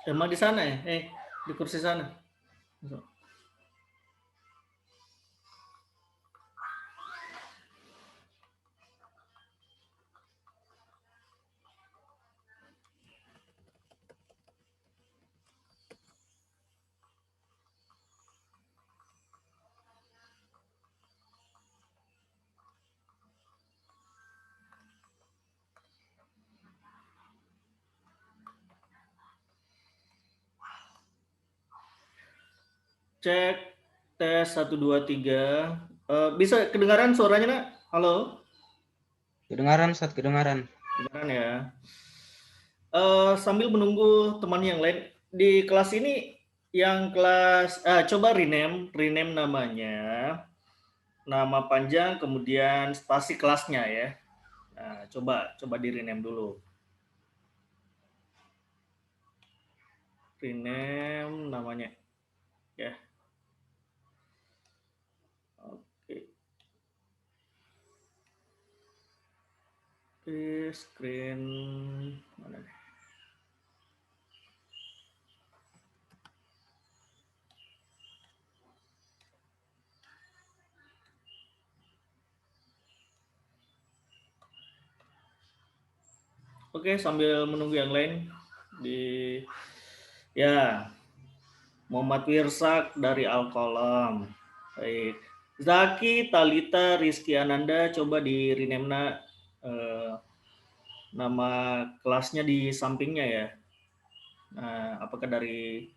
Emang di sana ya? Di kursi sana. Cek tes 1 2 3. Bisa kedengaran suaranya, Nak? Halo? Kedengaran, Ustaz, kedengaran. Kedengaran ya. Sambil menunggu teman yang lain di kelas ini, yang kelas coba rename namanya, nama panjang kemudian spasi kelasnya ya. Nah, coba di rename dulu. Rename namanya ya. Oke. Screen mana nih? Oke, sambil menunggu yang lain di ya, Muhammad Wirsak dari Alkolam. Baik. Zaki, Talita, Rizky Ananda, coba di rename nama kelasnya di sampingnya ya. Nah, apakah dari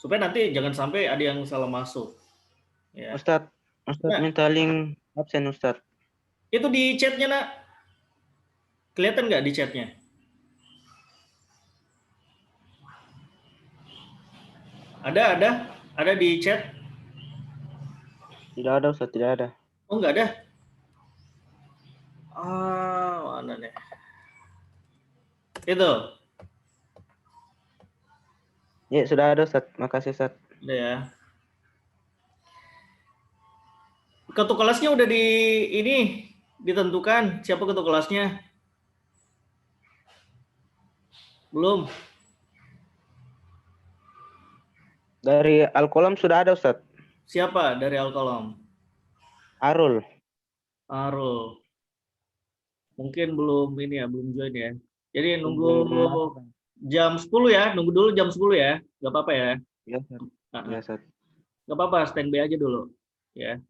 supaya nanti jangan sampai ada yang salah masuk. Ya. Ustaz Nah, minta link absen, Ustaz. itu di chatnya, Nak. Kelihatan nggak di chatnya? Ada di chat. Tidak ada, Ustaz, tidak ada. Oh, nggak ada. Mana nih? Itu. Ya, sudah ada, Ustaz. Makasih, Ustaz. Udah ya. Ketua kelasnya udah ini ditentukan siapa ketua kelasnya? Belum. Dari Alkolam sudah ada, Ustaz. Siapa dari Alkolom? Arul. Arul. Mungkin belum ini ya, belum join ya. Jadi nunggu Belum masuk. jam 10 ya, nunggu dulu jam 10 ya. Nggak apa-apa ya. Ya, Ustaz. Ya, Ustaz. Nggak apa-apa, standby aja dulu. Ya.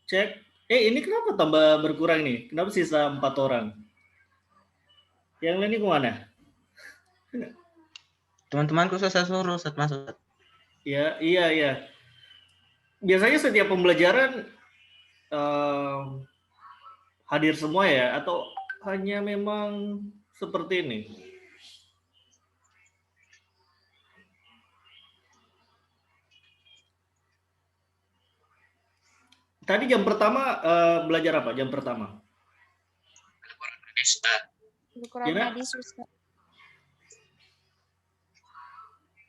Cek. Ini kenapa tambah berkurang nih? Kenapa sisa 4 orang? Yang lain ini kemana? Teman-temanku saya suruh Ustaz masuk. Ya, iya. Biasanya setiap pembelajaran hadir semua ya? Atau hanya memang seperti ini? Tadi jam pertama belajar apa? Jam pertama? Al-Quran Ya, hadis Ustaz.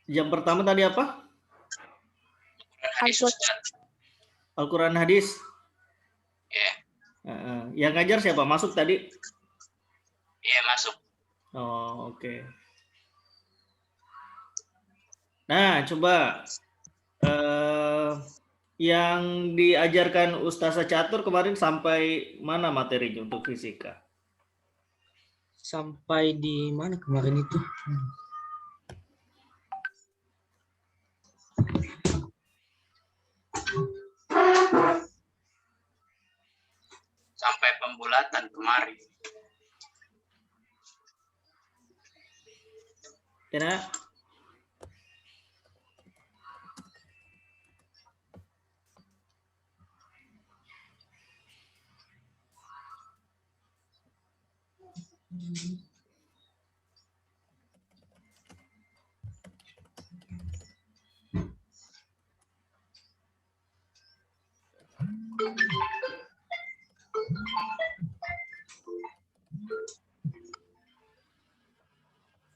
jam pertama tadi apa? Al-Quran hadis. Yang ngajar siapa? Masuk tadi? Iya, masuk. Oh, oke. Nah, coba yang diajarkan Ustazah Catur kemarin sampai mana materinya untuk fisika? Sampai di mana kemarin itu? Sampai pembulatan kemarin. Ya,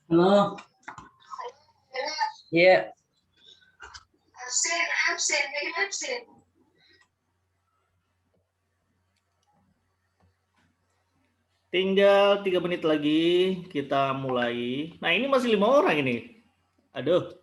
Halo. Iya. Absen. tinggal 3 menit lagi kita mulai. Nah, ini masih 5 orang ini. Aduh.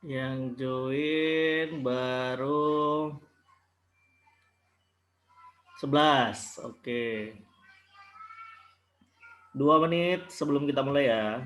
Yang join baru 11. Oke. 2 menit sebelum kita mulai ya.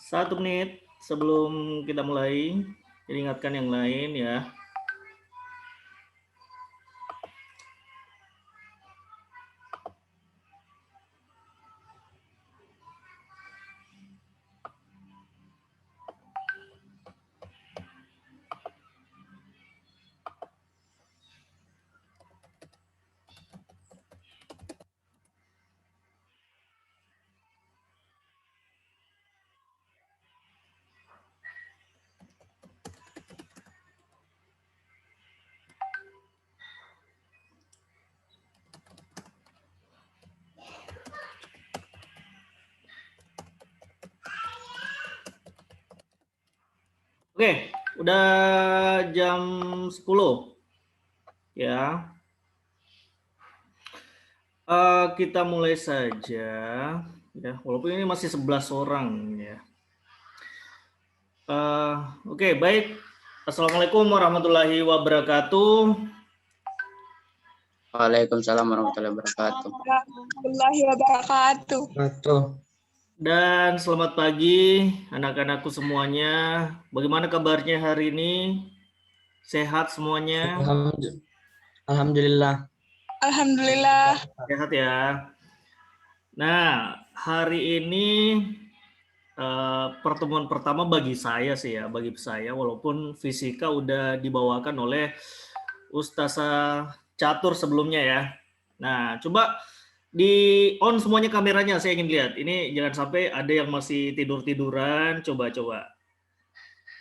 Satu menit sebelum kita mulai, jadi ingatkan yang lain ya. Oke, udah jam 10 ya. Kita mulai saja ya, walaupun ini masih 11 orang ya. Oke, baik. Assalamualaikum warahmatullahi wabarakatuh. Waalaikumsalam warahmatullahi wabarakatuh. Warahmatullahi wabarakatuh. Betul. Dan selamat pagi anak-anakku semuanya. Bagaimana kabarnya hari ini? Sehat semuanya? Alhamdulillah. Alhamdulillah. Sehat ya. Nah, hari ini pertemuan pertama bagi saya sih ya, bagi saya walaupun fisika udah dibawakan oleh Ustazah Catur sebelumnya ya. Nah, coba di on semuanya kameranya, saya ingin lihat. Ini jangan sampai ada yang masih tidur-tiduran, coba-coba.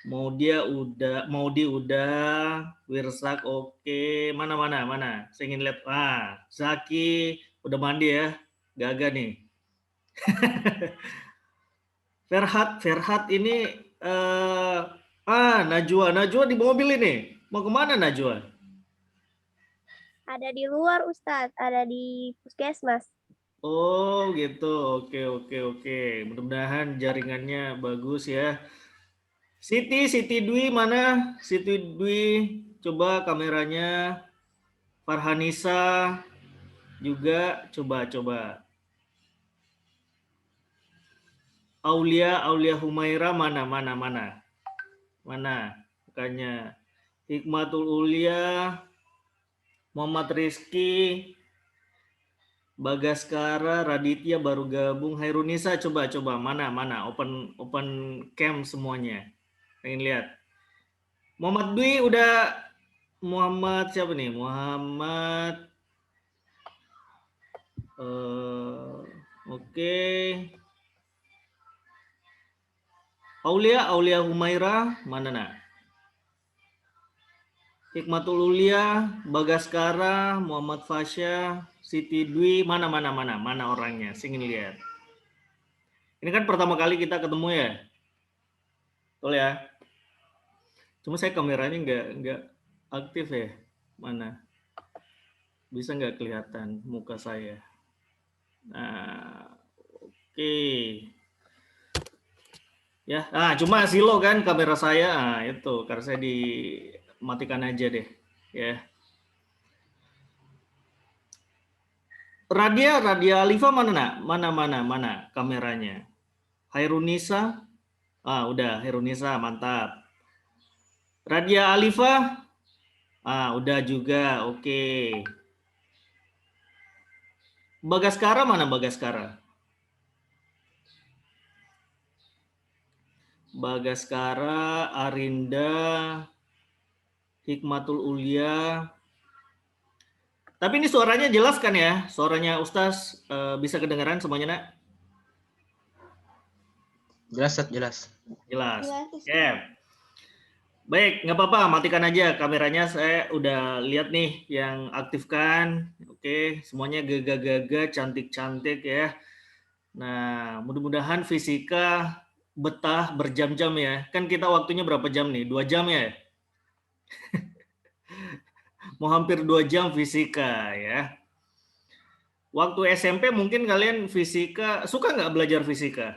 Mau di udah, Wirsak oke, mana. Saya ingin lihat. Zaki udah mandi ya, Gaga nih. Ferhat ini Najwa di mobil ini. Mau kemana Najwa? Ada di luar Ustadz, ada di puskesmas. Oh gitu, oke. Mudah-mudahan jaringannya bagus ya. Siti Dwi mana? Siti Dwi, coba kameranya. Farhanisa juga, coba. Aulia Humaira mana? Makanya Hikmatul Ulia, Muhammad Rizky, Bagaskara, Raditya baru gabung, Hairunisa coba mana open cam semuanya. Pengen lihat. Muhammad Dwi udah siapa nih? Oke. Aulia Humaira mana nak? Hikmatul Ulia, Bagaskara, Muhammad Fasya, Siti Dwi, mana orangnya? Saya ingin lihat. Ini kan pertama kali kita ketemu ya, betul ya? Cuma saya kameranya nggak aktif ya, mana? Bisa nggak kelihatan muka saya? Nah, oke. Ya, cuma silo kan kamera saya, itu karena saya dimatikan aja deh, ya. Radia Alifa mana nak? Mana kameranya? Hairunisa, udah Hairunisa mantap. Radia Alifa, udah juga, oke. Bagaskara mana Bagaskara? Bagaskara, Arinda, Hikmatul Ulia. Tapi ini suaranya jelas kan ya? Suaranya Ustaz bisa kedengaran semuanya nak? Jelas. Jelas. Yeah. Baik, nggak apa-apa, matikan aja kameranya. Saya udah lihat nih yang aktifkan. Oke, semuanya gaga-gaga, cantik-cantik ya. Nah, mudah-mudahan fisika betah berjam-jam ya. Kan kita waktunya berapa jam nih? 2 jam ya? Mau hampir 2 jam fisika ya. Waktu SMP mungkin kalian fisika, suka nggak belajar fisika?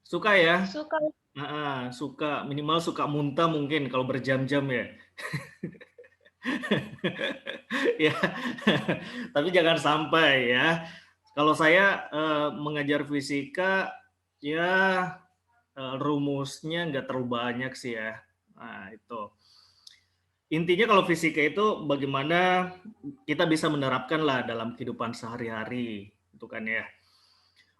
Suka ya? Suka. Suka, minimal suka muntah mungkin kalau berjam-jam ya. Ya, tapi jangan sampai ya. Kalau saya mengajar fisika, ya rumusnya nggak terlalu banyak sih ya. Nah itu. Intinya kalau fisika itu bagaimana kita bisa menerapkan lah dalam kehidupan sehari-hari, itu kan ya.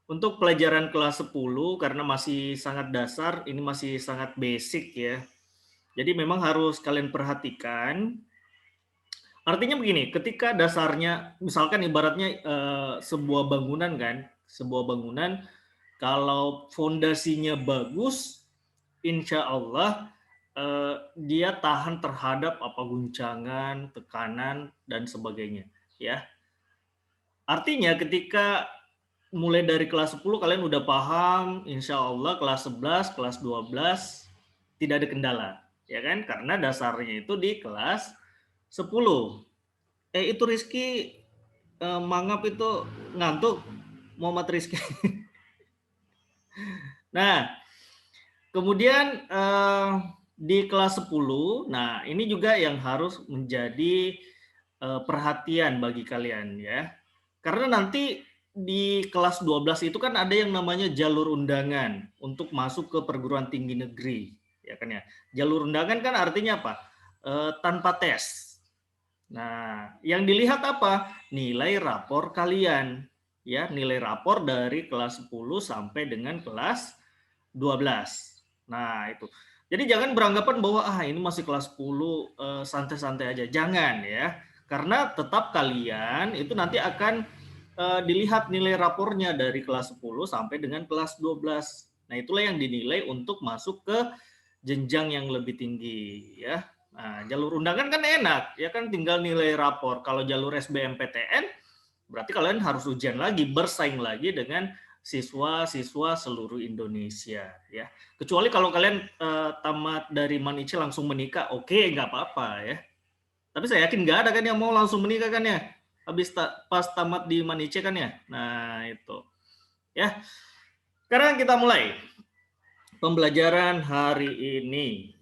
Untuk pelajaran kelas 10 karena masih sangat dasar, ini masih sangat basic ya. Jadi memang harus kalian perhatikan. Artinya begini, ketika dasarnya, misalkan ibaratnya sebuah bangunan kan, kalau fondasinya bagus, insya Allah dia tahan terhadap guncangan, tekanan dan sebagainya ya. Artinya ketika mulai dari kelas 10 kalian udah paham, insya Allah kelas 11, kelas 12 tidak ada kendala ya kan, karena dasarnya itu di kelas 10. Itu Rizky mangap itu ngantuk, Muhammad Rizky. Nah, Kemudian di kelas 10, nah ini juga yang harus menjadi perhatian bagi kalian ya. Karena nanti di kelas 12 itu kan ada yang namanya jalur undangan untuk masuk ke perguruan tinggi negeri, ya kan ya. Jalur undangan kan artinya apa? Tanpa tes. Nah, yang dilihat apa? Nilai rapor kalian, ya, nilai rapor dari kelas 10 sampai dengan kelas 12. Nah, itu. Jadi jangan beranggapan bahwa ini masih kelas 10 santai-santai aja. Jangan ya. Karena tetap kalian itu nanti akan dilihat nilai rapornya dari kelas 10 sampai dengan kelas 12. Nah, itulah yang dinilai untuk masuk ke jenjang yang lebih tinggi ya. Nah, jalur undangan kan enak, ya kan tinggal nilai rapor. Kalau jalur SBMPTN berarti kalian harus ujian lagi, bersaing lagi dengan siswa-siswa seluruh Indonesia ya. Kecuali kalau kalian tamat dari Manice langsung menikah, oke, nggak apa-apa ya. Tapi saya yakin nggak ada kan yang mau langsung menikah kan ya. Habis pas tamat di Manice kan ya. Nah, itu. Ya. Sekarang kita mulai pembelajaran hari ini.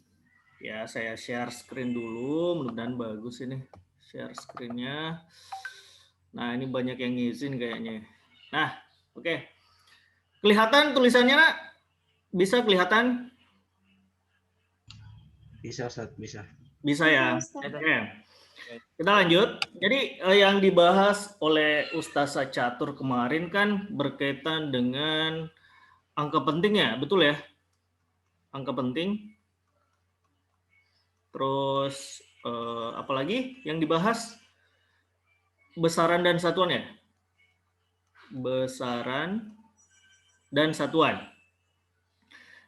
Ya, saya share screen dulu, mudah-mudahan bagus ini share screen-nya. Nah, ini banyak yang ngizin kayaknya. Nah, oke. Kelihatan tulisannya, nak? Bisa kelihatan? Bisa, Ustaz, bisa. Bisa ya? Oke. Kita lanjut. Jadi yang dibahas oleh Ustazah Catur kemarin kan berkaitan dengan angka penting ya, betul ya? Angka penting. Terus apalagi yang dibahas? Besaran dan satuan ya? Besaran dan satuan.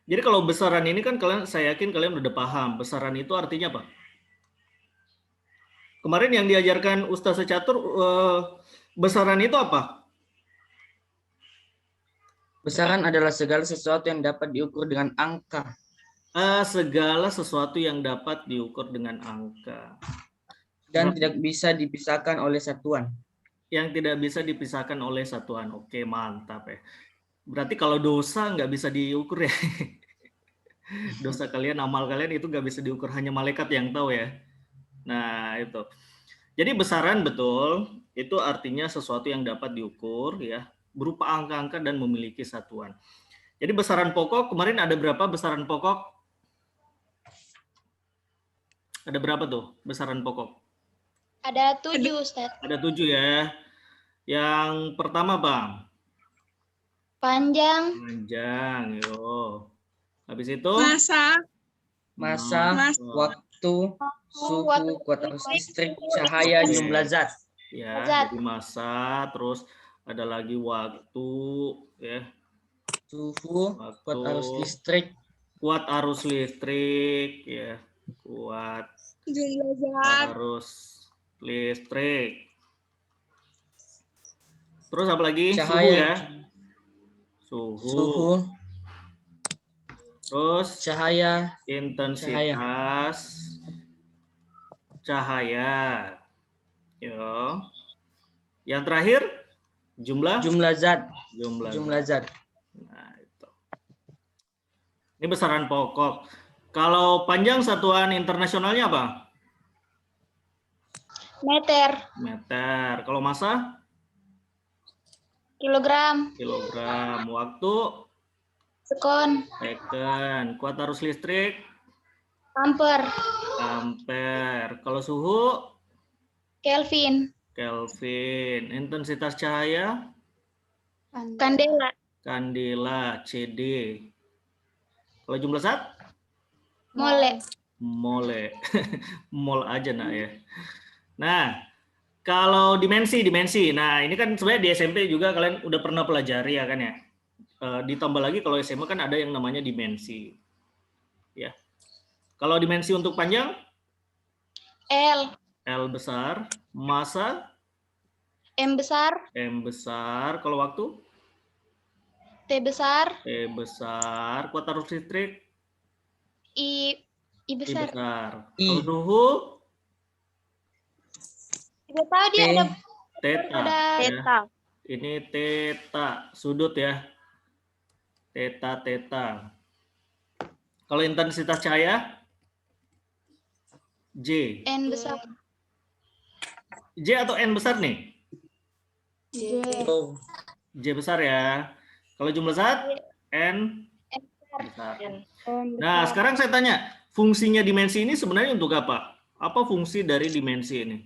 Jadi kalau besaran ini kan saya yakin kalian udah paham. Besaran itu artinya apa? Kemarin yang diajarkan Ustazah Catur, besaran itu apa? Besaran adalah segala sesuatu yang dapat diukur dengan angka. Segala sesuatu yang dapat diukur dengan angka. Dan tidak bisa dipisahkan oleh satuan. Yang tidak bisa dipisahkan oleh satuan. Oke, mantap ya. Berarti kalau dosa nggak bisa diukur ya. Dosa kalian, amal kalian itu nggak bisa diukur. Hanya malaikat yang tahu ya. Nah, itu. Jadi besaran betul, itu artinya sesuatu yang dapat diukur ya. Berupa angka-angka dan memiliki satuan. Jadi besaran pokok, kemarin ada berapa besaran pokok? Ada berapa tuh besaran pokok? Ada 7, Ustaz. Ada 7 ya. Yang pertama, Bang. Panjang. Panjang, yo. Habis itu? Masa, waktu, suhu, kuota arus listrik, cahaya, jumlah zat. Ya, jadi masa, terus ada lagi waktu, ya. Suhu, kuota arus listrik. Kuat arus listrik, ya. Kuat Jumlah zat. arus listrik. Terus apa lagi? Cahaya. Suhu ya. Suhu. Terus cahaya. Intensitas cahaya. Yo. Yang terakhir jumlah zat. Jumlah zat. Nah, itu. Ini besaran pokok. Kalau panjang satuan internasionalnya apa? Meter. Meter. Kalau massa? Kilogram. Kilogram. Waktu? Sekon. Second. Kuat arus listrik? Ampere. Ampere. Kalau suhu? Kelvin. Kelvin. Intensitas cahaya? Kandela. Kandela. CD. Kalau jumlah zat? Mole. Mole. Mol aja nak ya. Nah, kalau dimensi. Nah, ini kan sebenarnya di SMP juga kalian udah pernah pelajari ya kan ya. Ditambah lagi kalau SMA kan ada yang namanya dimensi. Ya. Kalau dimensi untuk panjang? L. L besar. Massa? M besar. M besar. Kalau waktu? T besar. T besar. Kuat arus listrik? I besar. Kalau suhu? Tidak tahu dia ada Theta. theta. Ya. Ini theta, sudut ya. Theta. Kalau intensitas cahaya? J. N besar. J atau N besar nih? Oh, J besar ya. Kalau jumlah zat? N besar. Nah, sekarang saya tanya, fungsinya dimensi ini sebenarnya untuk apa? Apa fungsi dari dimensi ini?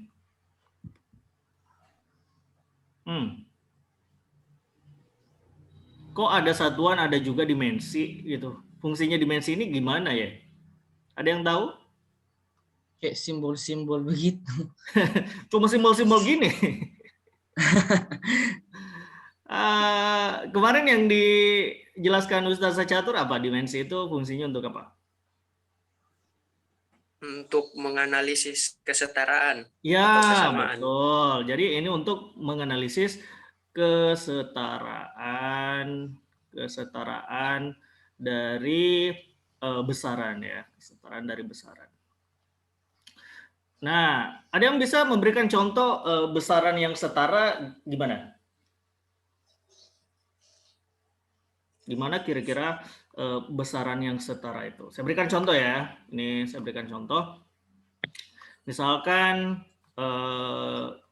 Kok ada satuan, ada juga dimensi gitu. Fungsinya dimensi ini gimana ya? Ada yang tahu? kayak simbol-simbol begitu. Cuma simbol-simbol gini. Kemarin yang dijelaskan Ustaz Catur apa? Dimensi itu fungsinya untuk apa? Untuk menganalisis kesetaraan Ya, atau kesamaan. betul. Jadi ini untuk menganalisis kesetaraan dari besaran ya, kesetaraan dari besaran. Nah, ada yang bisa memberikan contoh besaran yang setara gimana? Gimana kira-kira besaran yang setara itu? Saya berikan contoh ya. Ini saya berikan contoh. Misalkan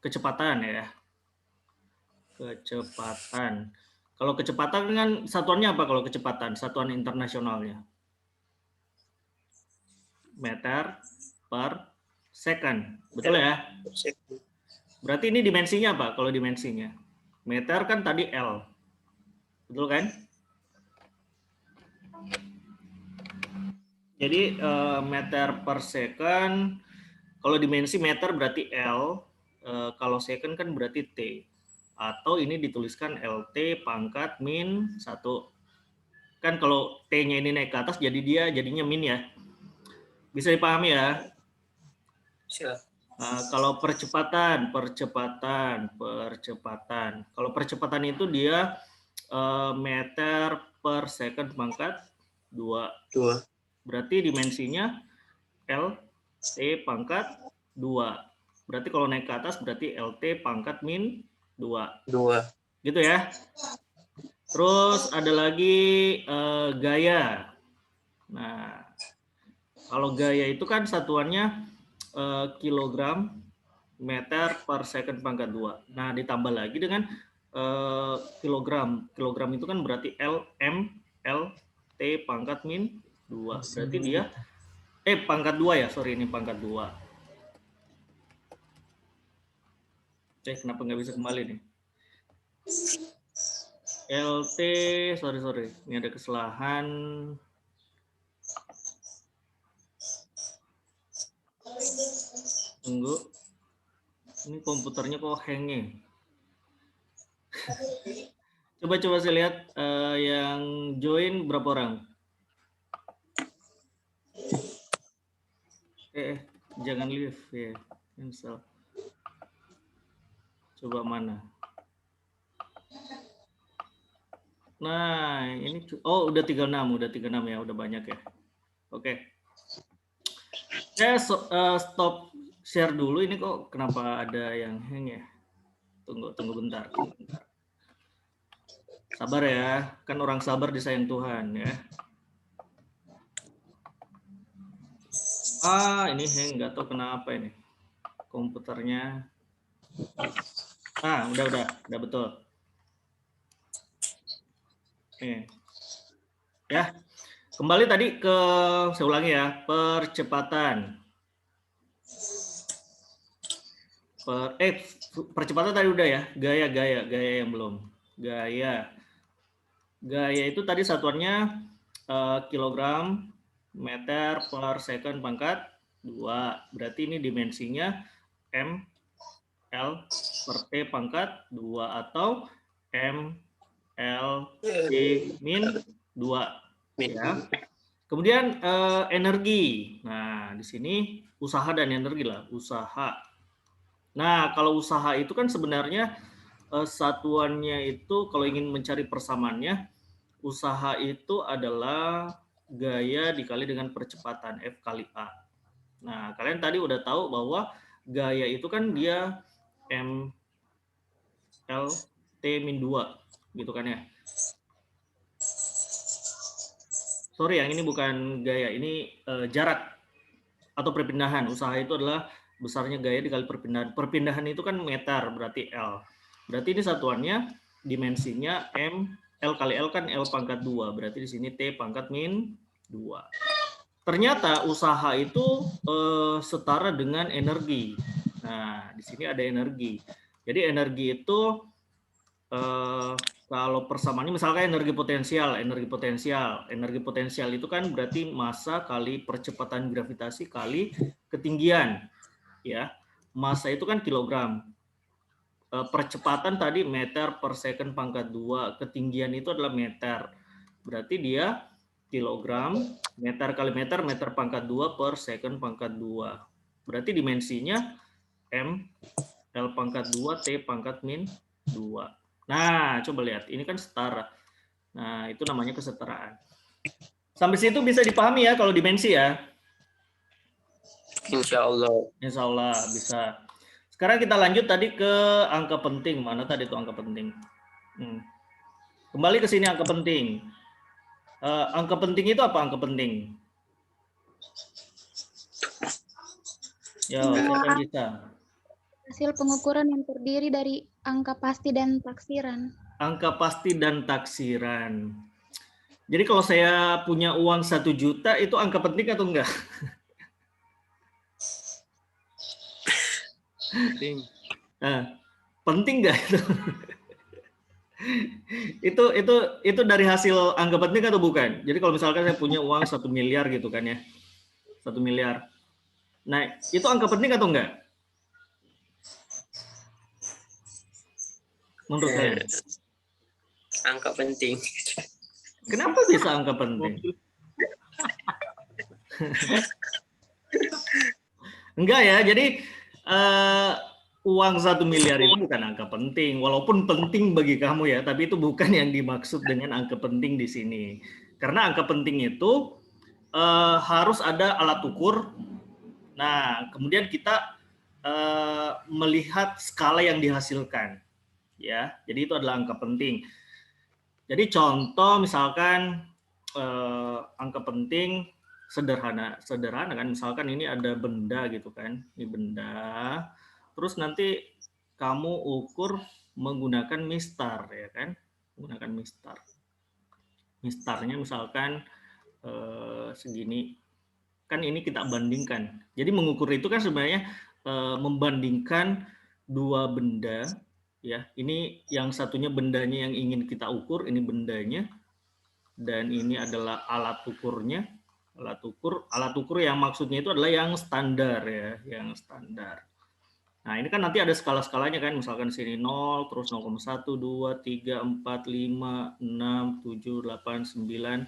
kecepatan ya. Kecepatan. Kalau kecepatan kan satuannya apa kalau kecepatan? Satuan internasionalnya. Meter per second. Betul ya? Berarti ini dimensinya apa kalau dimensinya? Meter kan tadi L. Betul kan? Jadi meter per second, kalau dimensi meter berarti L, kalau second kan berarti T. Atau ini dituliskan LT pangkat min 1. Kan kalau T-nya ini naik ke atas jadi dia jadinya min ya. Bisa dipahami ya? Kalau percepatan. Kalau percepatan itu dia meter per second pangkat 2. Berarti dimensinya L T pangkat 2. Berarti kalau naik ke atas berarti LT pangkat min 2. Gitu ya. Terus ada lagi gaya. Nah, kalau gaya itu kan satuannya kilogram meter per second pangkat 2. Nah, ditambah lagi dengan kilogram. Kilogram itu kan berarti L T pangkat min 2. Berarti dia pangkat 2 ya, sorry ini pangkat 2. Kenapa nggak bisa kembali nih? LT, sorry. Ini ada kesalahan. Tunggu. Ini komputernya kok hang-nya. Coba saya lihat yang join berapa orang? Jangan leave ya. Cancel. Coba mana? Nah, ini udah 36 ya, udah banyak ya. Oke. Saya stop share dulu, ini kok kenapa ada yang hang ya? Tunggu bentar. Sabar ya, kan orang sabar disayang Tuhan ya. Ini hang, nggak tahu kenapa ini. Komputernya. Udah betul. Ya, kembali tadi saya ulangi ya, percepatan. Percepatan tadi udah ya, gaya yang belum. Gaya itu tadi satuannya kilogram meter per second pangkat 2. Berarti ini dimensinya M L per T pangkat 2 atau M L T min 2 ya. Kemudian energi. Nah, di sini usaha dan energi lah, usaha. Nah, kalau usaha itu kan sebenarnya satuannya itu kalau ingin mencari persamaannya, usaha itu adalah gaya dikali dengan percepatan F kali A. Nah, kalian tadi udah tahu bahwa gaya itu kan dia M L T min 2 gitu kan ya. Sorry, yang ini bukan gaya, ini jarak atau perpindahan. Usaha itu adalah besarnya gaya dikali perpindahan. Perpindahan itu kan meter, berarti L. Berarti ini satuannya, dimensinya M, L kali L kan L pangkat 2. Berarti di sini T pangkat min 2. Ternyata usaha itu setara dengan energi. Nah, di sini ada energi. Jadi energi itu kalau persamaannya misalkan energi potensial itu kan berarti massa kali percepatan gravitasi kali ketinggian, ya. Massa itu kan kilogram. Percepatan tadi meter per second pangkat 2, ketinggian itu adalah meter. Berarti dia kilogram, meter kali meter, meter pangkat 2 per second pangkat 2. Berarti dimensinya M, L pangkat 2, T pangkat min 2. Nah, coba lihat, ini kan setara. Nah, itu namanya kesetaraan. Sampai situ bisa dipahami ya kalau dimensi ya? Insya Allah. Insya Allah bisa. Sekarang kita lanjut tadi ke angka penting. Mana tadi itu angka penting? Kembali ke sini angka penting. Angka penting itu apa angka penting? Ya, siapa yang bisa? Hasil pengukuran yang terdiri dari angka pasti dan taksiran. Angka pasti dan taksiran. Jadi kalau saya punya uang 1 juta, itu angka penting atau enggak? Penting. Penting enggak itu? itu dari hasil angka penting atau bukan? Jadi kalau misalkan saya punya uang 1 miliar gitu kan ya. 1 miliar. Nah, itu angka penting atau enggak? Menurut saya. Angka penting. Kenapa bisa angka penting? Enggak ya, jadi uang 1 miliar itu bukan angka penting, walaupun penting bagi kamu ya, tapi itu bukan yang dimaksud dengan angka penting di sini. Karena angka penting itu harus ada alat ukur. Nah, kemudian kita melihat skala yang dihasilkan. Ya, jadi itu adalah angka penting. Jadi contoh misalkan angka penting sederhana kan, misalkan ini ada benda gitu kan, ini benda, terus nanti kamu ukur menggunakan mistar ya kan, menggunakan mistar. Mistarnya misalkan segini, kan ini kita bandingkan. Jadi mengukur itu kan sebenarnya membandingkan dua benda. Ya, ini yang satunya bendanya yang ingin kita ukur, ini bendanya, dan ini adalah alat ukurnya. Alat ukur yang maksudnya itu adalah yang standar ya, yang standar. Nah, ini kan nanti ada skala-skalanya kan, misalkan sini 0, terus 0,1, 2, 3, 4, 5, 6, 7, 8, 9,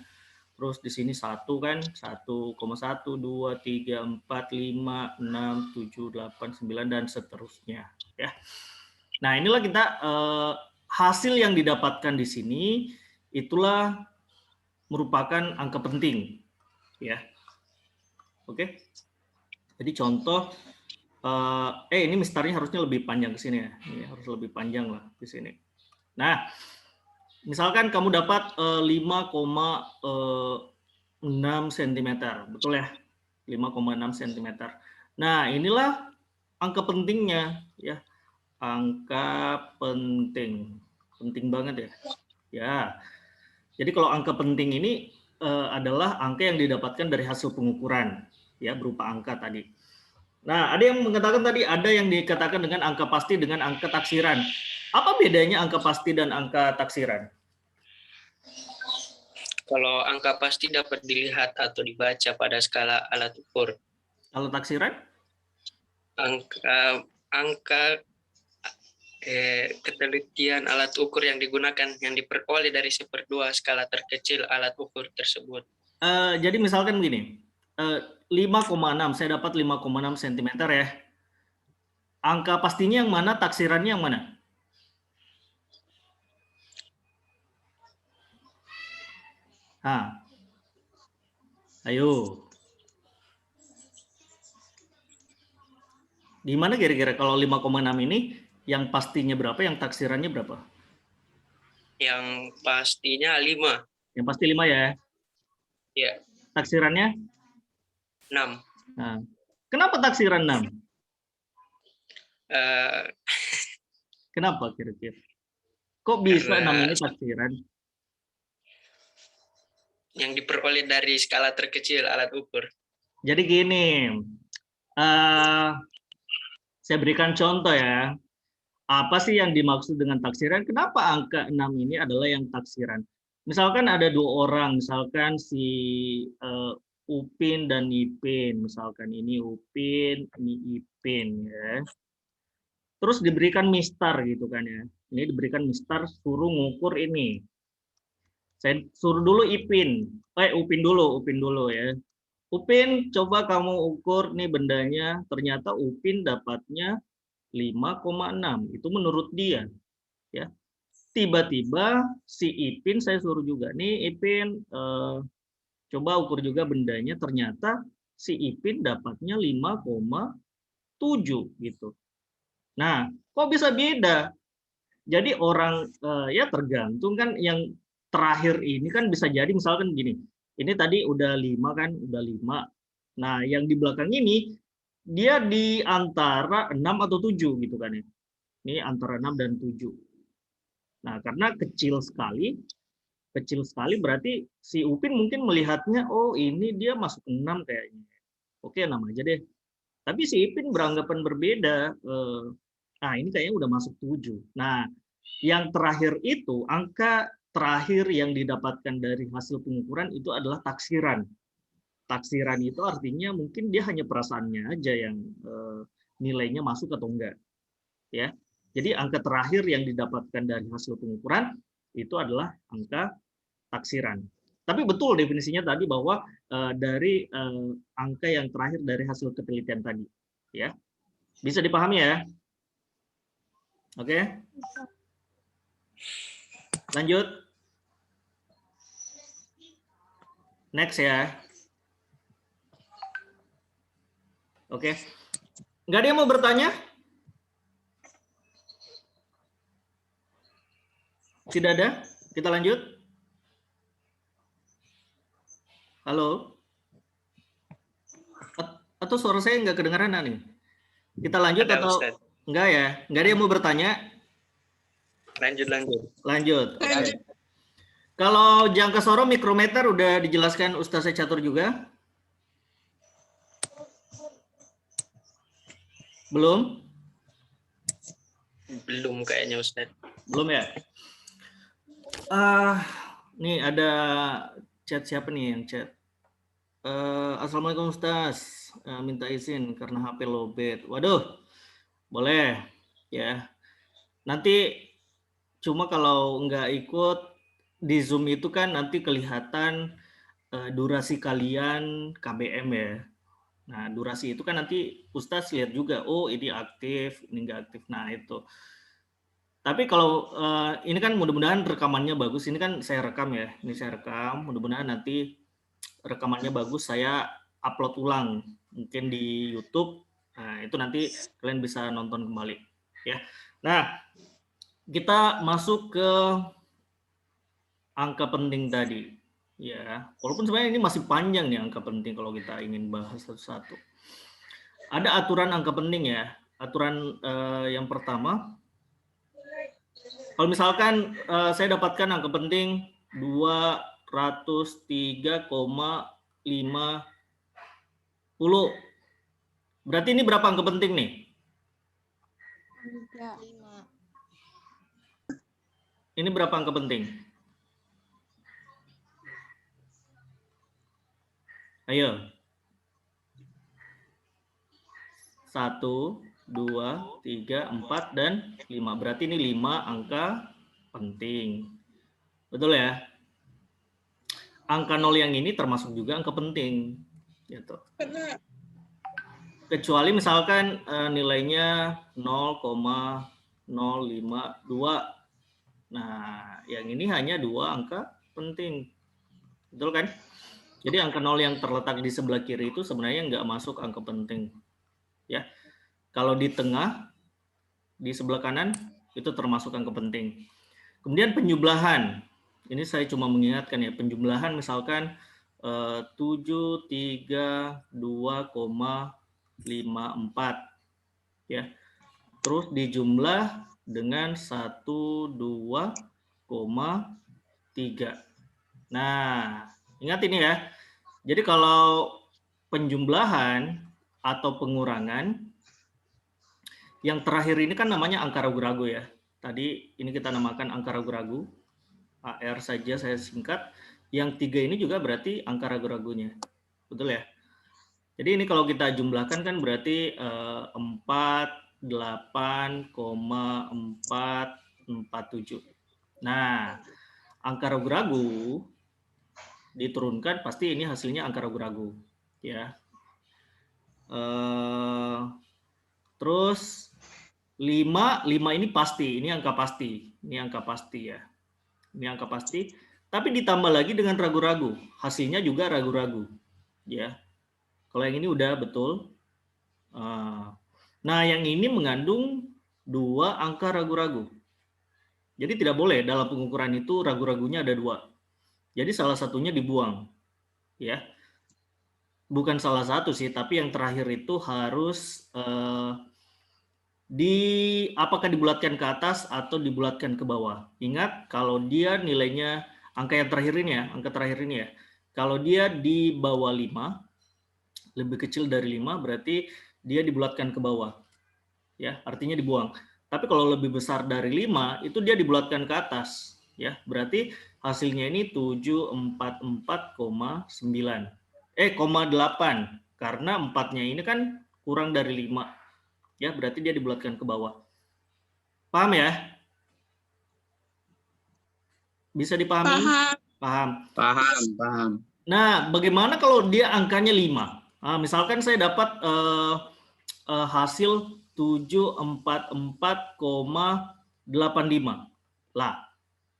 terus di sini 1 kan, 1,1, 2, 3, 4, 5, 6, 7, 8, 9, dan seterusnya ya. Nah, inilah kita hasil yang didapatkan di sini itulah merupakan angka penting, ya. Oke. Jadi contoh, ini mistarnya harusnya lebih panjang ke sini ya. Ini harus lebih panjang lah di sini. Nah, misalkan kamu dapat 5,6 cm, betul ya? 5,6 cm. Nah, inilah angka pentingnya, ya. Angka penting banget ya. Ya, jadi kalau angka penting ini adalah angka yang didapatkan dari hasil pengukuran, ya, berupa angka tadi. Nah, ada yang mengatakan tadi ada yang dikatakan dengan angka pasti dengan angka taksiran. Apa bedanya angka pasti dan angka taksiran? Kalau angka pasti dapat dilihat atau dibaca pada skala alat ukur. Kalau taksiran? Angka ketelitian alat ukur yang digunakan yang diperoleh dari 1/2 skala terkecil alat ukur tersebut. Jadi misalkan begini, 5,6, saya dapat 5,6 cm ya. Angka pastinya yang mana, taksirannya yang mana? Ayo. Di mana kira-kira kalau 5,6 ini? Yang pastinya berapa, yang taksirannya berapa? Yang pastinya 5. Yang pasti 5 ya. Iya. Taksirannya? 6. Nah, kenapa taksiran 6? Kenapa kira-kira? Kok bisa 6 ini taksiran? Yang diperoleh dari skala terkecil alat ukur. Jadi gini, saya berikan contoh ya. Apa sih yang dimaksud dengan taksiran? Kenapa angka 6 ini adalah yang taksiran? Misalkan ada 2 orang, misalkan si Upin dan Ipin. Misalkan ini Upin, ini Ipin ya. Terus diberikan mistar gitu kan ya. Ini diberikan mistar suruh ngukur ini. Saya suruh dulu Upin dulu ya. Upin, coba kamu ukur nih bendanya. Ternyata Upin dapatnya 5,6. Itu menurut dia. Ya. Tiba-tiba si Ipin saya suruh juga nih Ipin coba ukur juga bendanya. Ternyata si Ipin dapatnya 5,7 gitu. Nah, kok bisa beda? Jadi orang ya tergantung kan yang terakhir ini kan bisa jadi misalkan gini. Ini tadi udah 5 kan, udah 5. Nah, yang di belakang ini dia di antara 6 atau 7 gitu kan ya. Ini antara 6 dan 7. Nah, karena kecil sekali berarti si Upin mungkin melihatnya, oh ini dia masuk 6 kayaknya. Oke, 6 aja deh. Tapi si Ipin beranggapan berbeda. Nah, ini kayaknya udah masuk 7. Nah, yang terakhir itu, angka terakhir yang didapatkan dari hasil pengukuran itu adalah taksiran. Taksiran itu artinya mungkin dia hanya perasaannya aja yang nilainya masuk atau enggak. Ya. Jadi angka terakhir yang didapatkan dari hasil pengukuran itu adalah angka taksiran. Tapi betul definisinya tadi bahwa dari angka yang terakhir dari hasil penelitian tadi. Ya. Bisa dipahami ya? Oke. Lanjut. Next ya. Oke. Nggak ada yang mau bertanya? Tidak ada? Kita lanjut. Halo? Atau suara saya nggak kedengaran nih? Kita lanjut Ada, atau Ustaz. enggak ya? Nggak ada yang mau bertanya? Lanjut. Lanjut. Oke. Kalau jangka soro mikrometer udah dijelaskan Ustaz Catur juga? Belum? Belum kayaknya Ustaz. Belum ya? Nih ada chat siapa nih yang chat? Assalamualaikum Ustaz, minta izin karena HP lowbat. Waduh, boleh ya. Nanti cuma kalau nggak ikut di Zoom itu kan nanti kelihatan durasi kalian KBM ya. Nah, durasi itu kan nanti Ustaz lihat juga, oh ini aktif, ini nggak aktif. Nah, itu. Tapi kalau ini kan mudah-mudahan rekamannya bagus. Ini kan saya rekam ya. Ini saya rekam. Mudah-mudahan nanti rekamannya bagus. Saya upload ulang mungkin di YouTube. Nah, itu nanti kalian bisa nonton kembali. Ya. Nah, kita masuk ke angka penting tadi. Ya, walaupun sebenarnya ini masih panjang nih angka penting kalau kita ingin bahas satu-satu. Ada aturan angka penting ya. Aturan yang pertama, kalau misalkan saya dapatkan angka penting 203,50. Berarti ini berapa angka penting nih? 3. Ini berapa angka penting? Ayo. 1, 2, 3, 4, dan 5. Berarti ini 5 angka penting. Betul ya? Angka 0 yang ini termasuk juga angka penting. Gitu. Kecuali misalkan nilainya 0,052. Nah, yang ini hanya 2 angka penting. Betul kan? Jadi angka 0 yang terletak di sebelah kiri itu sebenarnya nggak masuk angka penting. Ya. Kalau di tengah, di sebelah kanan, itu termasuk angka penting. Kemudian penjumlahan. Ini saya cuma mengingatkan ya, penjumlahan misalkan 732,54 ya. Terus dijumlah dengan 12,3. Nah, ingat ini ya. Jadi kalau penjumlahan atau pengurangan, yang terakhir ini kan namanya angka ragu-ragu ya. Tadi ini kita namakan angka ragu-ragu. AR saja saya singkat. Yang 3 ini juga berarti angka ragu-ragunya. Betul ya? Jadi ini kalau kita jumlahkan kan berarti 48,447. Nah, angka ragu-ragu diturunkan pasti ini hasilnya angka ragu-ragu ya. Terus 5 ini pasti, ini angka pasti. Ini angka pasti ya. Ini angka pasti, tapi ditambah lagi dengan ragu-ragu. Hasilnya juga ragu-ragu ya. Kalau yang ini udah betul. Nah, yang ini mengandung 2 angka ragu-ragu. Jadi tidak boleh dalam pengukuran itu ragu-ragunya ada 2. Jadi salah satunya dibuang. Ya. Bukan salah satu sih, tapi yang terakhir itu harus apakah dibulatkan ke atas atau dibulatkan ke bawah. Ingat kalau dia nilainya angka yang terakhir ini ya, angka terakhir ini ya. Kalau dia di bawah 5, lebih kecil dari 5 berarti dia dibulatkan ke bawah. Ya, artinya dibuang. Tapi kalau lebih besar dari 5 itu dia dibulatkan ke atas, ya. Berarti hasilnya ini 744,9. 0,8 karena 4-nya ini kan kurang dari 5. Ya, berarti dia dibulatkan ke bawah. Paham ya? Bisa dipahami? Paham. Paham. Nah, bagaimana kalau dia angkanya 5? Nah, misalkan saya dapat hasil 744,85. Lah,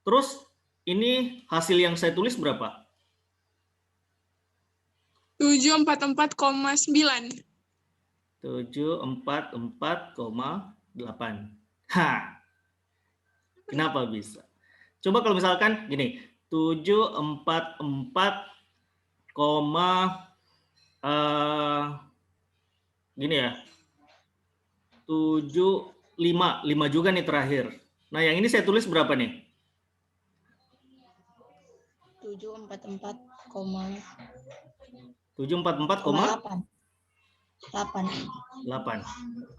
terus ini hasil yang saya tulis berapa? 744,9. 744,8. Hah. Kenapa bisa? Coba kalau misalkan gini, 744, gini ya. 5 juga nih terakhir. Nah, yang ini saya tulis berapa nih? 744,8.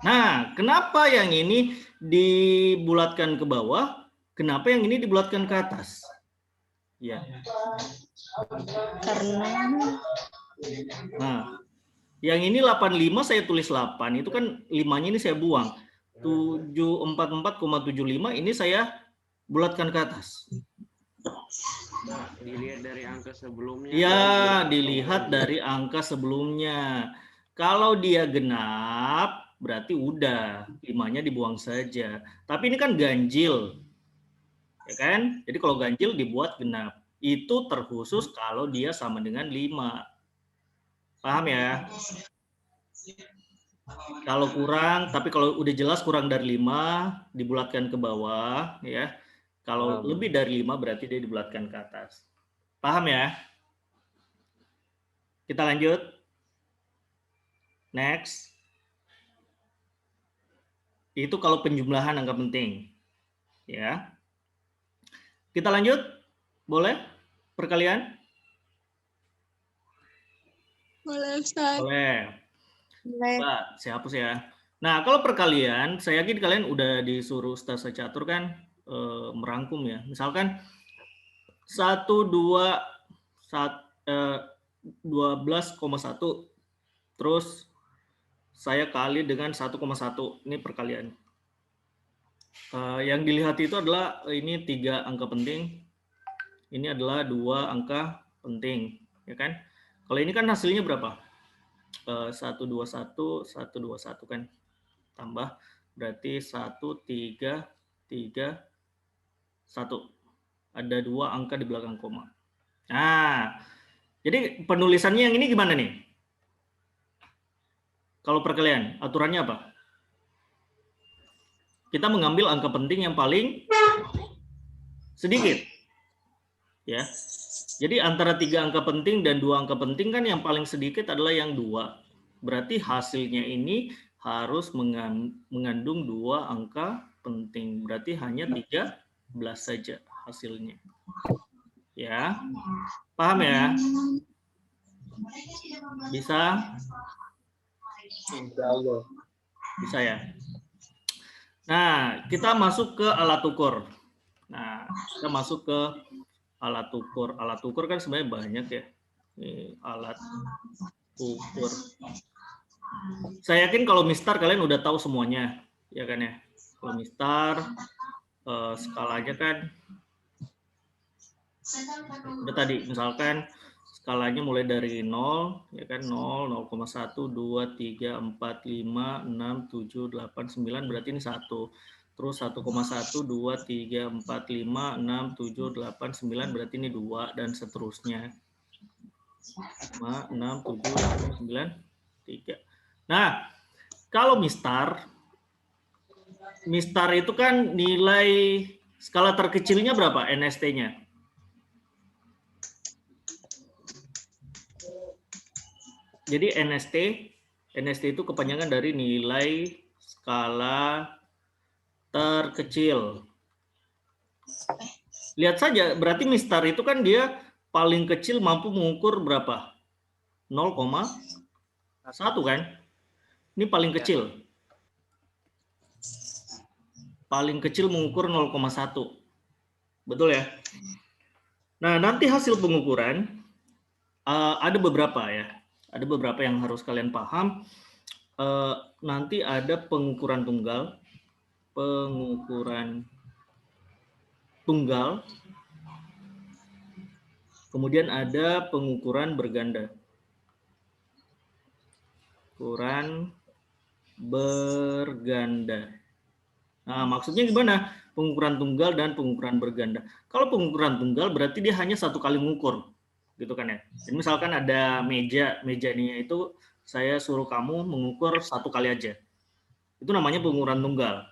Nah, kenapa yang ini dibulatkan ke bawah? Kenapa yang ini dibulatkan ke atas? Ya. Karena Nah, yang ini 85 saya tulis 8, itu kan 5-nya ini saya buang. 744,75 ini saya bulatkan ke atas. Dilihat dari angka sebelumnya. Ya, dilihat dari angka sebelumnya. Kalau dia genap, berarti udah 5-nya dibuang saja. Tapi ini kan ganjil. Ya kan? Jadi kalau ganjil dibuat genap. Itu terkhusus kalau dia sama dengan 5. Paham ya? Kalau kurang, tapi kalau udah jelas kurang dari 5, dibulatkan ke bawah. Ya. Kalau lebih dari 5, berarti dia dibulatkan ke atas. Paham ya? Kita lanjut. Next. Itu kalau penjumlahan angka penting. Ya. Kita lanjut. Boleh? Perkalian? Boleh, Ustaz. Boleh. Mbak, saya hapus ya. Nah, kalau perkalian, saya yakin kalian udah disuruh Ustaz Catur kan merangkum ya. Misalkan 12,1 terus saya kali dengan 1,1. Ini perkalian. Yang dilihat itu adalah ini 3 angka penting. Ini adalah 2 angka penting, ya kan? Kalau ini kan hasilnya berapa? 121 kan. Tambah berarti 1 3 3 1. Ada 2 angka di belakang koma. Nah, jadi penulisannya yang ini gimana nih? Kalau perkalian, aturannya apa? Kita mengambil angka penting yang paling sedikit. Ya. Jadi antara 3 angka penting dan 2 angka penting kan yang paling sedikit adalah yang 2. Berarti hasilnya ini harus mengandung 2 angka penting. Berarti hanya 13 saja hasilnya. Ya. Paham ya? Bisa? Bisa ya? Nah, kita masuk ke alat ukur. Nah, kita masuk ke alat ukur. Alat ukur kan sebenarnya banyak ya. Ini alat ukur. Saya yakin kalau mistar kalian udah tahu semuanya, ya kan ya. Kalau mistar skalanya kan udah tadi, misalkan skalanya mulai dari 0, ya kan 0, 0,1, 2, 3, 4, 5, 6, 7, 8, 9, berarti ini 1. Terus 1,1, 2, 3, 4, 5, 6, 7, 8, 9, berarti ini 2, dan seterusnya. 5, 6, 7, 8, 9, 3. Nah, kalau mistar itu kan nilai skala terkecilnya berapa NST-nya? Jadi NST itu kepanjangan dari nilai skala terkecil. Lihat saja, berarti mistar itu kan dia paling kecil mampu mengukur berapa? 0,1 kan? Ini paling kecil. Paling kecil mengukur 0,1. Betul ya? Nah, nanti hasil pengukuran ada beberapa ya. Ada beberapa yang harus kalian paham. Nanti ada pengukuran tunggal. Kemudian ada pengukuran berganda. Pengukuran berganda. Nah, maksudnya gimana? Pengukuran tunggal dan pengukuran berganda. Kalau pengukuran tunggal berarti dia hanya satu kali mengukur, gitu kan ya. Jadi misalkan ada meja ini itu saya suruh kamu mengukur satu kali aja. Itu namanya pengukuran tunggal.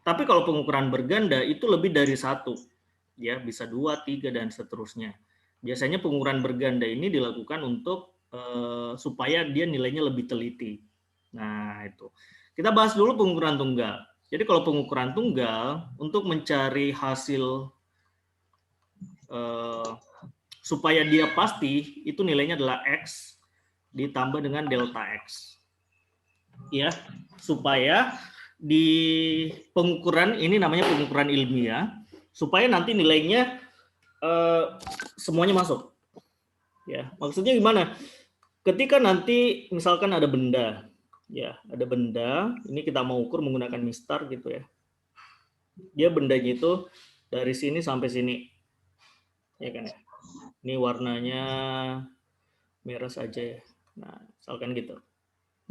Tapi kalau pengukuran berganda itu lebih dari satu, ya bisa 2, 3 dan seterusnya. Biasanya pengukuran berganda ini dilakukan untuk supaya dia nilainya lebih teliti. Nah itu. Kita bahas dulu pengukuran tunggal. Jadi kalau pengukuran tunggal untuk mencari hasil supaya dia pasti itu nilainya adalah X ditambah dengan delta X. Ya, supaya di pengukuran ini namanya pengukuran ilmiah supaya nanti nilainya semuanya masuk. Ya, maksudnya gimana? Ketika nanti misalkan ada benda, ya ada benda, ini kita mau ukur menggunakan mistar gitu ya. Dia bendanya itu dari sini sampai sini, ya kan ya. Ini warnanya merah saja ya. Nah, misalkan gitu.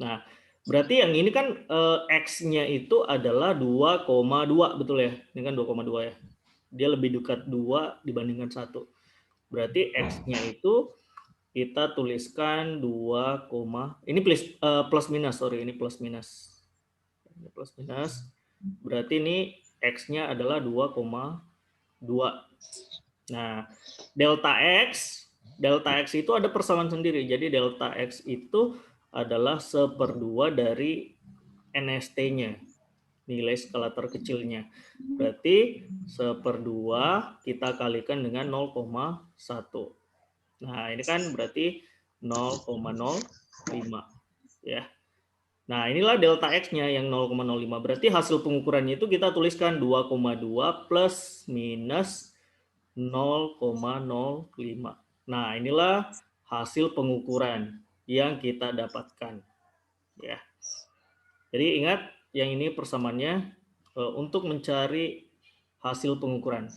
Nah, berarti yang ini kan X-nya itu adalah 2,2, betul ya? Ini kan 2,2 ya. Dia lebih dekat 2 dibandingkan 1. Berarti X-nya itu kita tuliskan 2, ini plus minus, sorry, ini plus minus. Ini plus minus. Berarti ini X-nya adalah 2,2. Nah, delta X itu ada persamaan sendiri. Jadi delta X itu adalah 1/2 dari NST-nya, nilai skala terkecilnya. Berarti 1/2 kita kalikan dengan 0,1. Nah, ini kan berarti 0,05 ya. Nah, inilah delta X-nya yang 0,05. Berarti hasil pengukurannya itu kita tuliskan 2,2 plus minus 0,05. Nah, inilah hasil pengukuran yang kita dapatkan. Ya. Jadi ingat, yang ini persamaannya untuk mencari hasil pengukuran.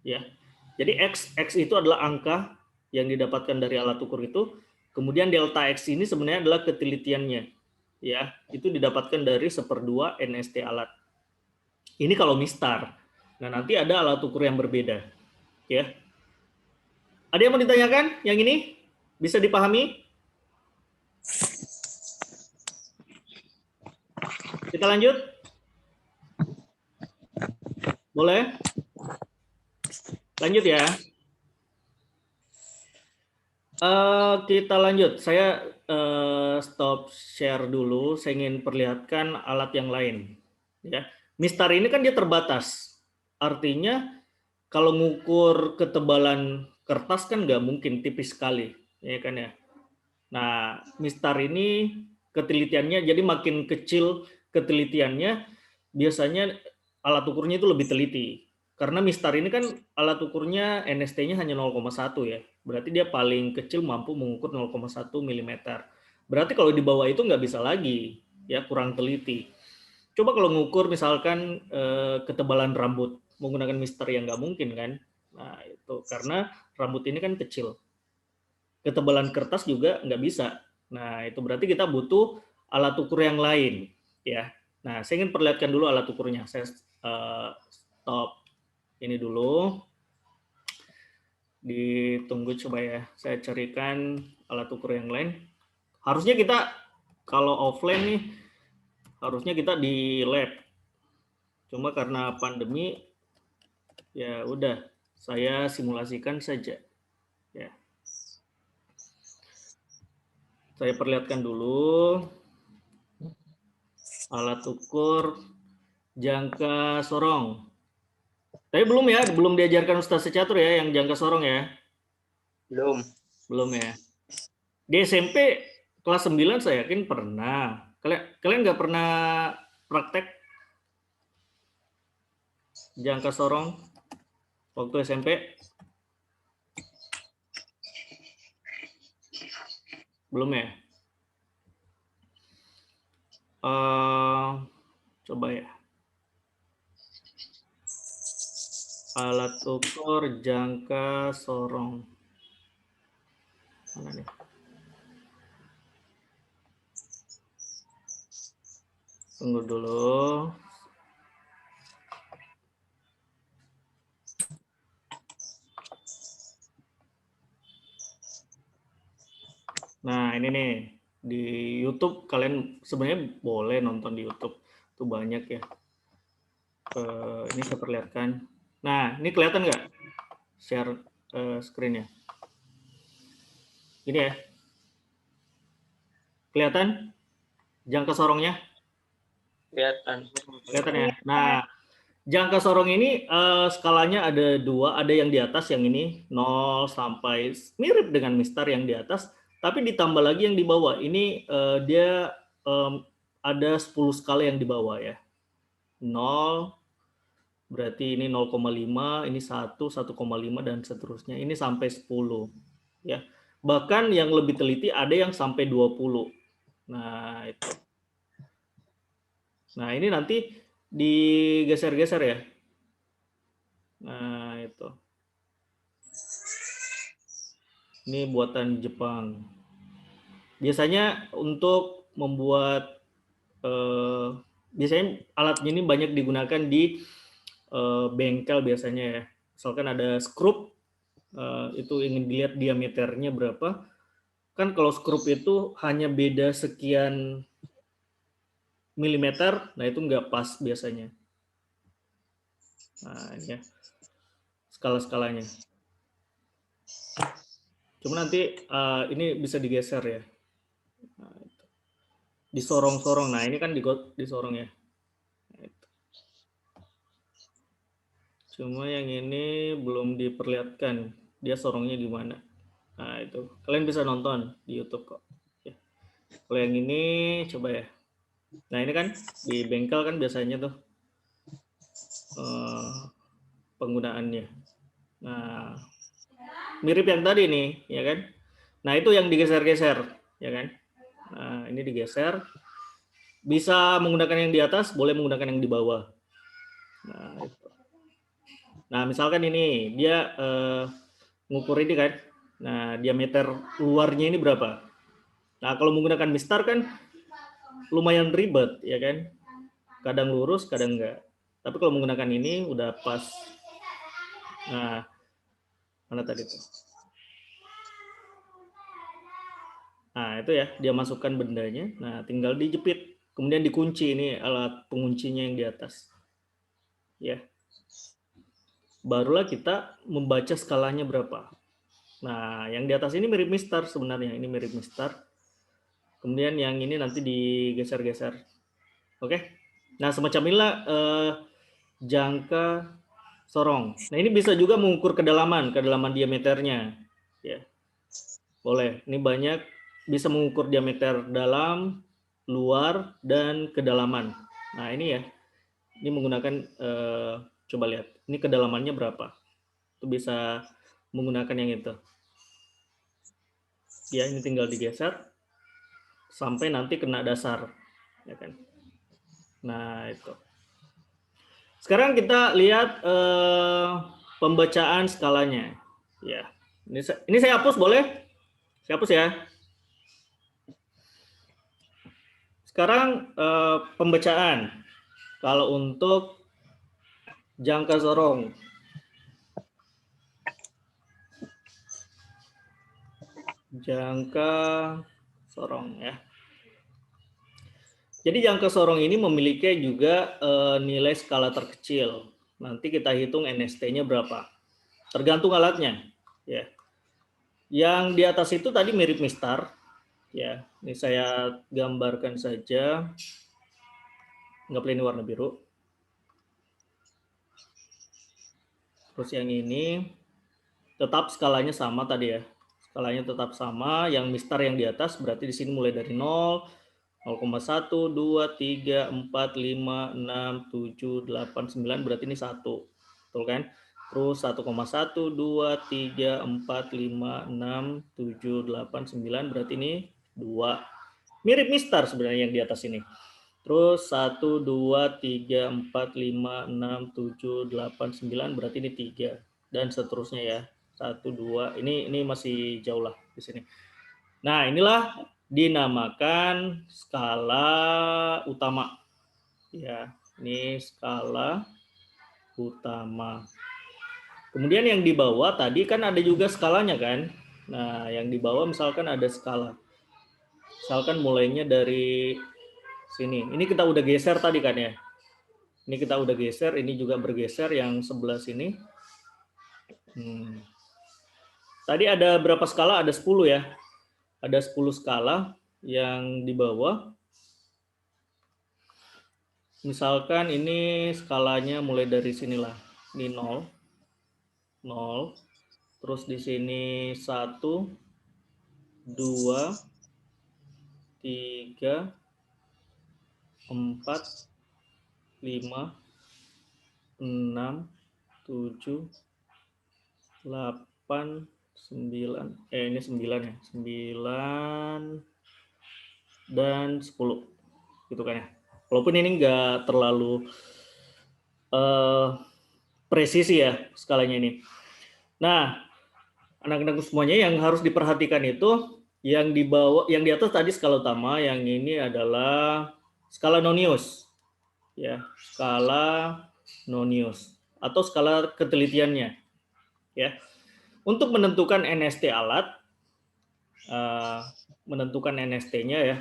Ya. Jadi X itu adalah angka yang didapatkan dari alat ukur itu. Kemudian delta X ini sebenarnya adalah ketelitiannya. Ya, itu didapatkan dari 1/2 NST alat. Ini kalau mistar. Nah, nanti ada alat ukur yang berbeda. Ya. Ada yang mau ditanyakan? Yang ini bisa dipahami? Kita lanjut? Boleh? Lanjut ya. Kita lanjut. Saya stop share dulu. Saya ingin perlihatkan alat yang lain. Ya, mistar ini kan dia terbatas. Artinya kalau ngukur ketebalan kertas kan nggak mungkin, tipis sekali, ya kan ya. Nah, mistar ini ketelitiannya jadi makin kecil ketelitiannya, biasanya alat ukurnya itu lebih teliti. Karena mistar ini kan alat ukurnya NST-nya hanya 0,1 ya. Berarti dia paling kecil mampu mengukur 0,1 mm. Berarti kalau di bawah itu nggak bisa lagi, ya kurang teliti. Coba kalau ngukur misalkan ketebalan rambut menggunakan mistar yang nggak mungkin kan. Nah itu karena rambut ini kan kecil. Ketebalan kertas juga nggak bisa. Nah itu berarti kita butuh alat ukur yang lain, ya. Nah saya ingin perlihatkan dulu alat ukurnya. Saya stop ini dulu, ditunggu coba ya, saya carikan alat ukur yang lain. Harusnya kita kalau offline nih, harusnya kita di lab. Cuma karena pandemi, ya udah, saya simulasikan saja. Ya. Saya perlihatkan dulu alat ukur jangka sorong. Tapi belum ya, belum diajarkan Ustaz Secatur ya yang jangka sorong ya. Belum ya. Di SMP kelas 9 saya yakin pernah. Kalian nggak pernah praktek jangka sorong waktu SMP? Belum ya? Coba ya. Alat ukur jangka sorong. Mana nih? Tunggu dulu. Nah, ini nih di YouTube kalian sebenarnya boleh nonton di YouTube. Itu banyak ya. Ini saya perlihatkan. Nah, ini kelihatan nggak? Share screen-nya. Ini ya. Kelihatan jangka sorongnya? Kelihatan ya. Nah, jangka sorong ini skalanya ada 2, ada yang di atas yang ini 0 sampai mirip dengan mistar yang di atas, tapi ditambah lagi yang di bawah. Ini dia ada 10 skala yang di bawah ya. 0 berarti ini 0,5, ini 1, 1,5 dan seterusnya. Ini sampai 10 ya. Bahkan yang lebih teliti ada yang sampai 20. Nah, itu. Nah, ini nanti digeser-geser ya. Nah, itu. Ini buatan Jepang. Biasanya untuk membuat biasanya alat ini banyak digunakan di bengkel biasanya ya. Misalkan ada skrup, itu ingin dilihat diameternya berapa. Kan kalau skrup itu hanya beda sekian milimeter, nah itu nggak pas biasanya. Nah ini ya, skala-skalanya. Cuma nanti ini bisa digeser ya. Nah, itu. Disorong-sorong, nah ini kan disorong ya. Cuma yang ini belum diperlihatkan dia sorongnya di mana. Nah itu kalian bisa nonton di YouTube kok. Ya. Kalau yang ini coba ya. Nah ini kan di bengkel kan biasanya tuh penggunaannya. Nah mirip yang tadi nih, ya kan? Nah itu yang digeser-geser, ya kan? Nah ini digeser. Bisa menggunakan yang di atas, boleh menggunakan yang di bawah. Nah itu. Nah, misalkan ini dia ngukur ini kan. Nah, diameter luarnya ini berapa? Nah, kalau menggunakan mistar kan lumayan ribet, ya kan? Kadang lurus, kadang enggak. Tapi kalau menggunakan ini udah pas. Nah, mana tadi tuh? Nah, itu ya, dia masukkan bendanya. Nah, tinggal dijepit. Kemudian dikunci, ini alat penguncinya yang di atas. Ya. Barulah kita membaca skalanya berapa. Nah, yang di atas ini mirip mistar sebenarnya. Ini mirip mistar. Kemudian yang ini nanti digeser-geser. Oke. Nah, semacam inilah jangka sorong. Nah, ini bisa juga mengukur kedalaman diameternya. Ya. Boleh. Ini banyak bisa mengukur diameter dalam, luar, dan kedalaman. Nah, ini ya. Ini menggunakan coba lihat. Ini kedalamannya berapa? Itu bisa menggunakan yang itu. Ya, ini tinggal digeser sampai nanti kena dasar, ya kan? Nah, itu. Sekarang kita lihat pembacaan skalanya. Ya, ini saya hapus boleh? Saya hapus ya. Sekarang pembacaan. Kalau untuk jangka sorong. Jangka sorong ya. Jadi jangka sorong ini memiliki juga nilai skala terkecil. Nanti kita hitung NST-nya berapa. Tergantung alatnya. Ya. Yang di atas itu tadi mirip mistar. Ya, ini saya gambarkan saja. Nggak boleh ini warna biru. Terus yang ini tetap skalanya sama tadi ya. Skalanya tetap sama. Yang mistar yang di atas berarti di sini mulai dari 0, 0,1, 2, 3, 4, 5, 6, 7, 8, 9 berarti ini 1. Betul kan? Terus 1,1, 2, 3, 4, 5, 6, 7, 8, 9 berarti ini 2. Mirip mistar sebenarnya yang di atas ini. Terus 1, 2, 3, 4, 5, 6, 7, 8, 9 berarti ini 3. Dan seterusnya ya. 1, 2. Ini masih jauh lah di sini. Nah, inilah dinamakan skala utama. Ya, ini skala utama. Kemudian yang di bawah tadi kan ada juga skalanya kan? Nah, yang di bawah misalkan ada skala. Misalkan mulainya dari sini. Ini kita udah geser tadi kan ya? Ini kita udah geser, ini juga bergeser yang sebelah sini. Tadi ada berapa skala? Ada 10 ya. Ada 10 skala yang di bawah. Misalkan ini skalanya mulai dari sinilah. Ini 0. 0. Terus di sini 1, 2, 3, 4, 5, 6, 7, 8, 9. Ini 9 ya. 9 dan 10. Gitu kan ya. Walaupun ini enggak terlalu presisi ya skalanya ini. Nah, anak-anak semuanya yang harus diperhatikan itu yang di bawah, yang di atas tadi skala utama, yang ini adalah skala Nonius. Ya, skala Nonius atau skala ketelitiannya. Ya. Untuk menentukan NST alat, menentukan NST-nya ya.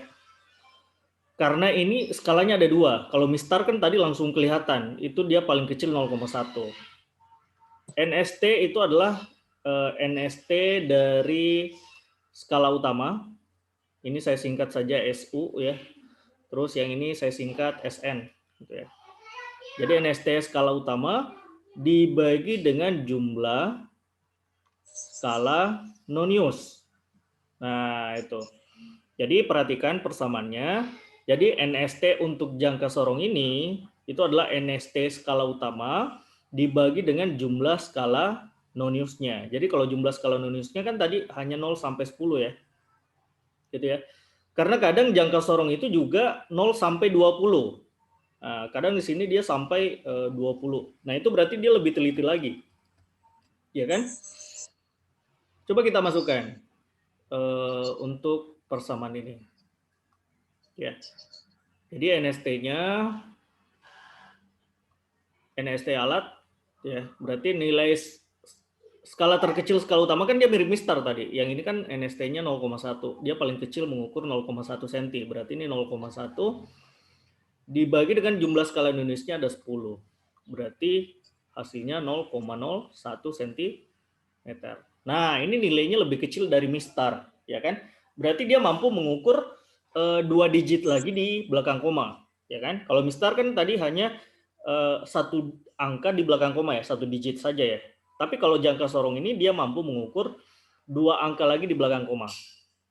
Karena ini skalanya ada 2. Kalau mistar kan tadi langsung kelihatan, itu dia paling kecil 0,1. NST itu adalah NST dari skala utama. Ini saya singkat saja SU ya. Terus yang ini saya singkat SN gitu ya. Jadi NST skala utama dibagi dengan jumlah skala Nonius. Nah, itu. Jadi perhatikan persamaannya. Jadi NST untuk jangka sorong ini itu adalah NST skala utama dibagi dengan jumlah skala Noniusnya. Jadi kalau jumlah skala Noniusnya kan tadi hanya 0 sampai 10 ya. Gitu ya. Karena kadang jangka sorong itu juga 0 sampai 20. Nah, kadang di sini dia sampai 20. Nah, itu berarti dia lebih teliti lagi. Ya kan? Coba kita masukkan untuk persamaan ini. Ya. Jadi NST-nya NST alat ya, berarti nilai skala terkecil skala utama kan dia mirip mistar tadi. Yang ini kan NST-nya 0,1. Dia paling kecil mengukur 0,1 cm. Berarti ini 0,1 dibagi dengan jumlah skala Noniusnya ada 10. Berarti hasilnya 0,01 cm. Nah, ini nilainya lebih kecil dari mistar, ya kan? Berarti dia mampu mengukur 2 digit lagi di belakang koma, ya kan? Kalau mistar kan tadi hanya 1 angka di belakang koma ya, 1 digit saja ya. Tapi kalau jangka sorong ini dia mampu mengukur 2 angka lagi di belakang koma.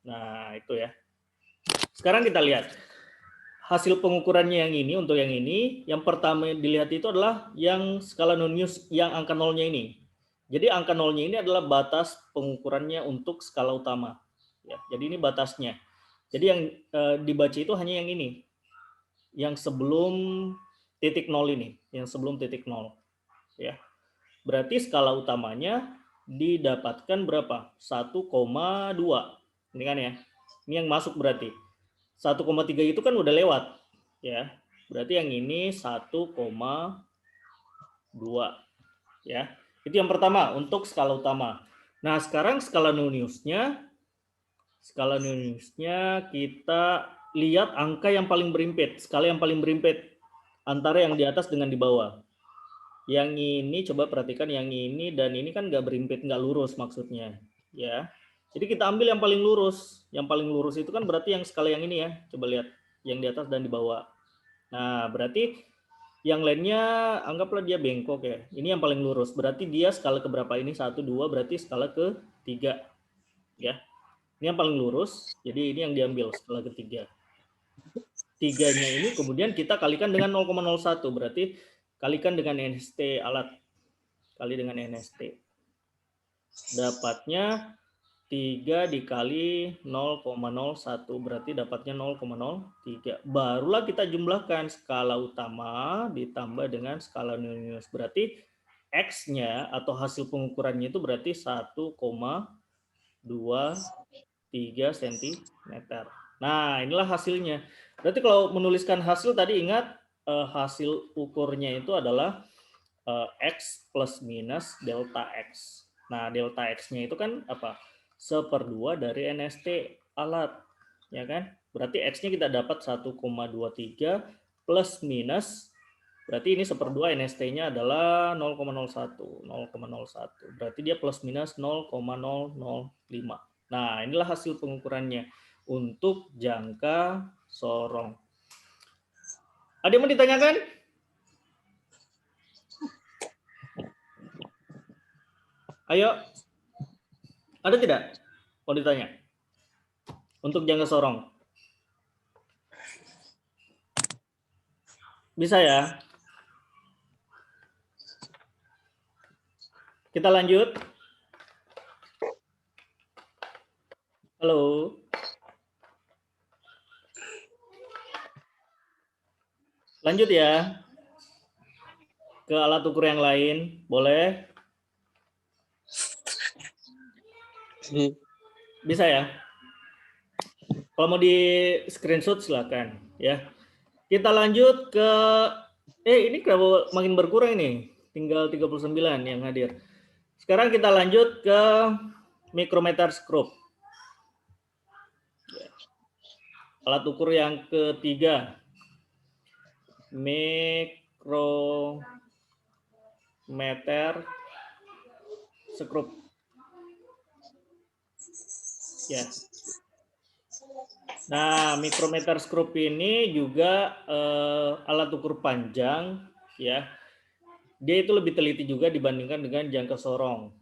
Nah, itu ya. Sekarang kita lihat hasil pengukurannya yang ini untuk yang ini. Yang pertama dilihat itu adalah yang skala non-news yang angka nolnya ini. Jadi angka nolnya ini adalah batas pengukurannya untuk skala utama. Ya, jadi ini batasnya. Jadi yang dibaca itu hanya yang ini, yang sebelum titik nol ini, yang sebelum titik nol. Ya, berarti skala utamanya didapatkan berapa? 1,2. Ini kan ya, ini yang masuk berarti. 1,3 itu kan udah lewat. Ya, berarti yang ini 1,2. Ya, itu yang pertama untuk skala utama. Nah, sekarang skala non-newsnya. Skala non-newsnya kita lihat angka yang paling berimpit, skala yang paling berimpit antara yang di atas dengan di bawah. Yang ini coba perhatikan, yang ini dan ini kan nggak berimpit, nggak lurus maksudnya, ya. Jadi kita ambil yang paling lurus. Yang paling lurus itu kan berarti yang skala yang ini ya. Coba lihat yang di atas dan di bawah. Nah, berarti yang lainnya anggaplah dia bengkok ya. Ini yang paling lurus. Berarti dia skala keberapa ini? 1, 2, berarti skala ke-3. Ya. Ini yang paling lurus, jadi ini yang diambil skala ke-3. 3-nya ini kemudian kita kalikan dengan 0,01, berarti kalikan dengan NST alat. Kali dengan NST. Dapatnya 3 dikali 0,01, berarti dapatnya 0,03. Barulah kita jumlahkan skala utama ditambah dengan skala non-news. Berarti X-nya atau hasil pengukurannya itu berarti 1,23 cm. Nah, inilah hasilnya. Berarti kalau menuliskan hasil tadi ingat hasil ukurnya itu adalah X plus minus delta X. Nah, delta X-nya itu kan apa? 1/2 dari NST alat, ya kan? Berarti X-nya kita dapat 1,23 plus minus, berarti ini 1/2 NST-nya adalah 0,01. Berarti dia plus minus 0,005. Nah, inilah hasil pengukurannya untuk jangka sorong. Ada yang mau ditanyakan? Ayo. Ada tidak? Mau ditanya? Untuk jangka sorong. Bisa ya? Kita lanjut. Halo. Lanjut ya. Ke alat ukur yang lain, boleh? Bisa ya? Kalau mau di screenshot silakan ya. Kita lanjut ke ini kenapa makin berkurang ini? Tinggal 39 yang hadir. Sekarang kita lanjut ke micrometer screw. Alat ukur yang ketiga. Micrometer screw. Ya. Nah, micrometer screw ini juga alat ukur panjang, ya. Dia itu lebih teliti juga dibandingkan dengan jangka sorong,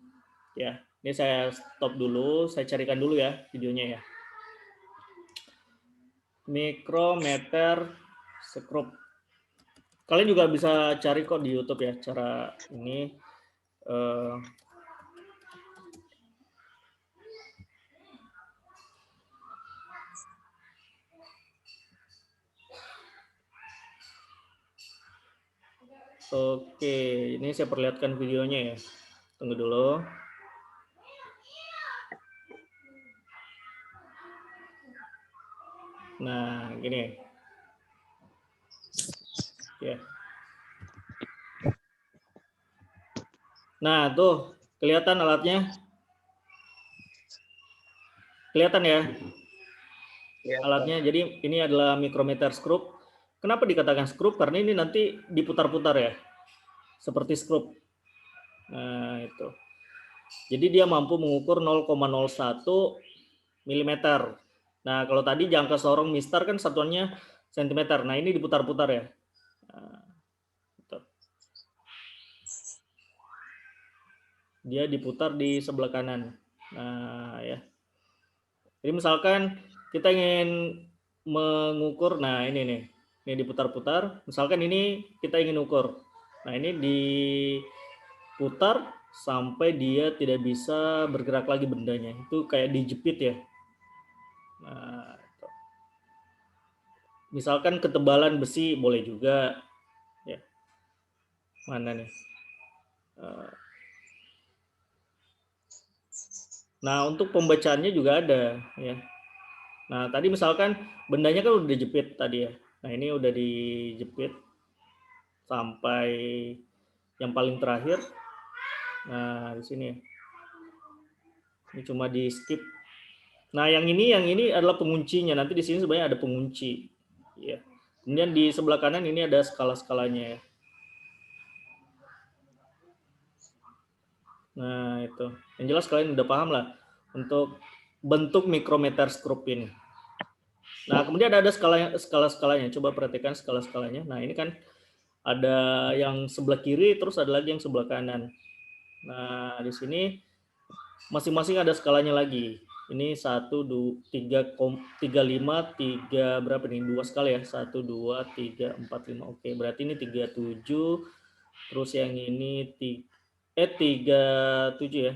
ya. Ini saya stop dulu, saya carikan dulu ya videonya ya. Micrometer screw. Kalian juga bisa cari kok di YouTube ya cara ini. Oke, ini saya perlihatkan videonya ya. Tunggu dulu. Nah, gini. Ya. Nah, tuh kelihatan alatnya. Kelihatan ya? Alatnya. Jadi ini adalah micrometer screw. Kenapa dikatakan screw? Karena ini nanti diputar-putar ya. Seperti screw. Nah, itu. Jadi dia mampu mengukur 0,01 mm. Nah, kalau tadi jangka sorong mistar kan satuannya cm. Nah, ini diputar-putar ya. Nah, dia diputar di sebelah kanan. Nah, ya. Jadi misalkan kita ingin mengukur, nah ini nih, ini diputar-putar. Misalkan ini kita ingin ukur. Nah, ini diputar sampai dia tidak bisa bergerak lagi bendanya. Itu kayak dijepit ya. Nah, misalkan ketebalan besi boleh juga. Ya. Mana nih? Nah, untuk pembacaannya juga ada ya. Nah, tadi misalkan bendanya kan udah dijepit tadi ya. Nah, ini udah dijepit sampai yang paling terakhir. Nah, di sini. Ini cuma di skip. Nah, yang ini adalah penguncinya. Nanti di sini sebenarnya ada pengunci. Ya. Kemudian di sebelah kanan ini ada skala-skalanya ya. Nah, itu. Yang jelas kalian udah paham lah untuk bentuk mikrometer skrup ini. Nah, kemudian ada skala-skalanya. Coba perhatikan skala-skalanya. Nah, ini kan ada yang sebelah kiri, terus ada lagi yang sebelah kanan. Nah, di sini masing-masing ada skalanya lagi. Ini 1, 2, 3, 5, 3, berapa nih? 2 skala ya. 1, 2, 3, 4, 5. Oke, berarti ini 37. Terus yang ini 37 ya.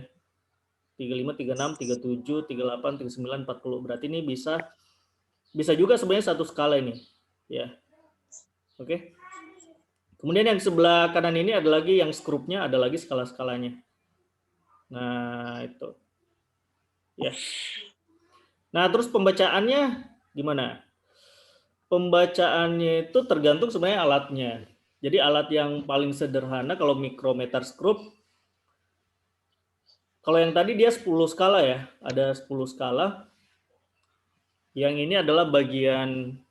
35, 36, 37, 38, 39, 40. Berarti ini bisa juga sebenarnya satu skala ini. Ya. Oke. Kemudian yang sebelah kanan ini ada lagi yang skrupnya, ada lagi skala-skalanya. Nah, itu. Ya. Nah, terus pembacaannya gimana? Pembacaannya itu tergantung sebenarnya alatnya. Jadi alat yang paling sederhana kalau mikrometer skrup, kalau yang tadi dia 10 skala ya, ada 10 skala. Yang ini adalah bagian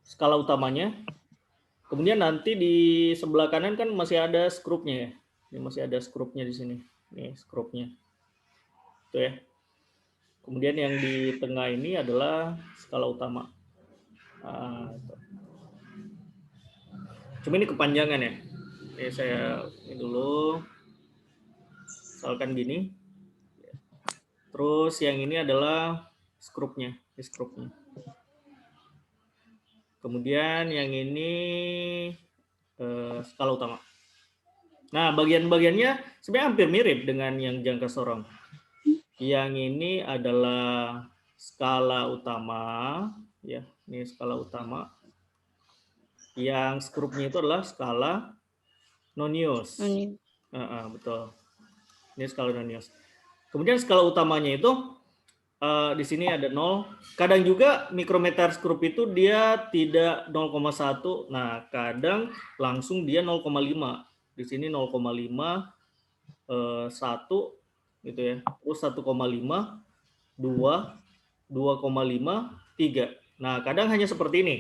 skala utamanya. Kemudian nanti di sebelah kanan kan masih ada skrupnya ya. Ini masih ada skrupnya di sini. Ini skrupnya. Itu ya. Kemudian yang di tengah ini adalah skala utama. Cuma ini kepanjangan ya. Ini saya ini dulu. Misalkan gini. Terus yang ini adalah skrupnya. Ini skrupnya. Kemudian yang ini skala utama. Nah, bagian-bagiannya sebenarnya hampir mirip dengan yang jangka sorong. Yang ini adalah skala utama, ya, ini skala utama. Yang skrupnya itu adalah skala nonius. Betul. Ini skala nonius. Kemudian skala utamanya itu di sini ada 0. Kadang juga mikrometer skrup itu dia tidak 0,1. Nah, kadang langsung dia 0,5. Di sini 0,5, 1 gitu ya. Terus 1,5, 2, 2,5, 3. Nah, kadang hanya seperti ini.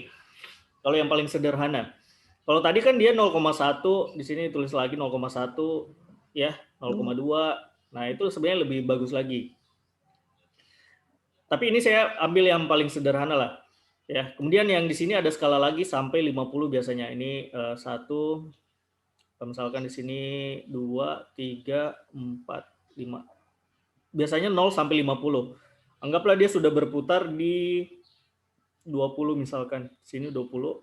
Kalau yang paling sederhana. Kalau tadi kan dia 0,1, di sini tulis lagi 0,1 ya, 0,2. Nah, itu sebenarnya lebih bagus lagi. Tapi ini saya ambil yang paling sederhana lah. Ya, kemudian yang di sini ada skala lagi sampai 50 biasanya. Ini 1, misalkan di sini 2, 3, 4, 5. Biasanya 0 sampai 50. Anggaplah dia sudah berputar di 20 misalkan. Sini 20.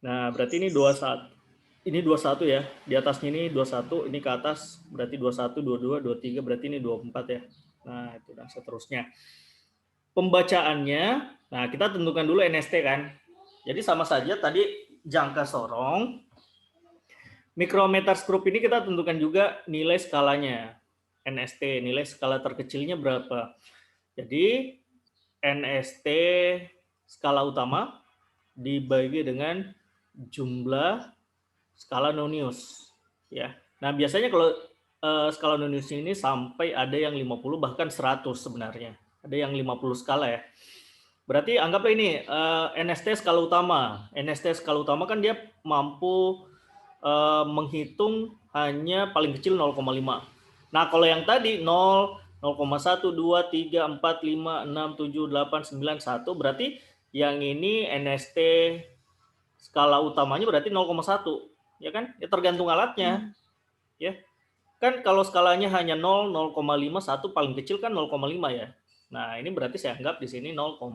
Nah, berarti ini 21. Ini 21 ya. Di atasnya ini 21, ini ke atas berarti 21, 22, 23, berarti ini 24 ya. Nah, itu dan seterusnya. Pembacaannya, nah kita tentukan dulu NST kan. Jadi sama saja tadi jangka sorong. Mikrometer skrup ini kita tentukan juga nilai skalanya. NST, nilai skala terkecilnya berapa. Jadi NST skala utama dibagi dengan jumlah skala nonius. Ya. Nah, biasanya kalau skala nonius ini sampai ada yang 50 bahkan 100 sebenarnya. Ada yang 50 skala ya. Berarti anggaplah ini NST skala utama. NST skala utama kan dia mampu menghitung hanya paling kecil 0,5. Nah, kalau yang tadi 0, 0,1, 2, 3, 4, 5, 6, 7, 8, 9, 1 berarti yang ini NST skala utamanya berarti 0,1, ya kan? Ya tergantung alatnya. Ya. Kan kalau skalanya hanya 0, 0,5, 1 paling kecil kan 0,5 ya. Nah, ini berarti saya anggap di sini 0,5.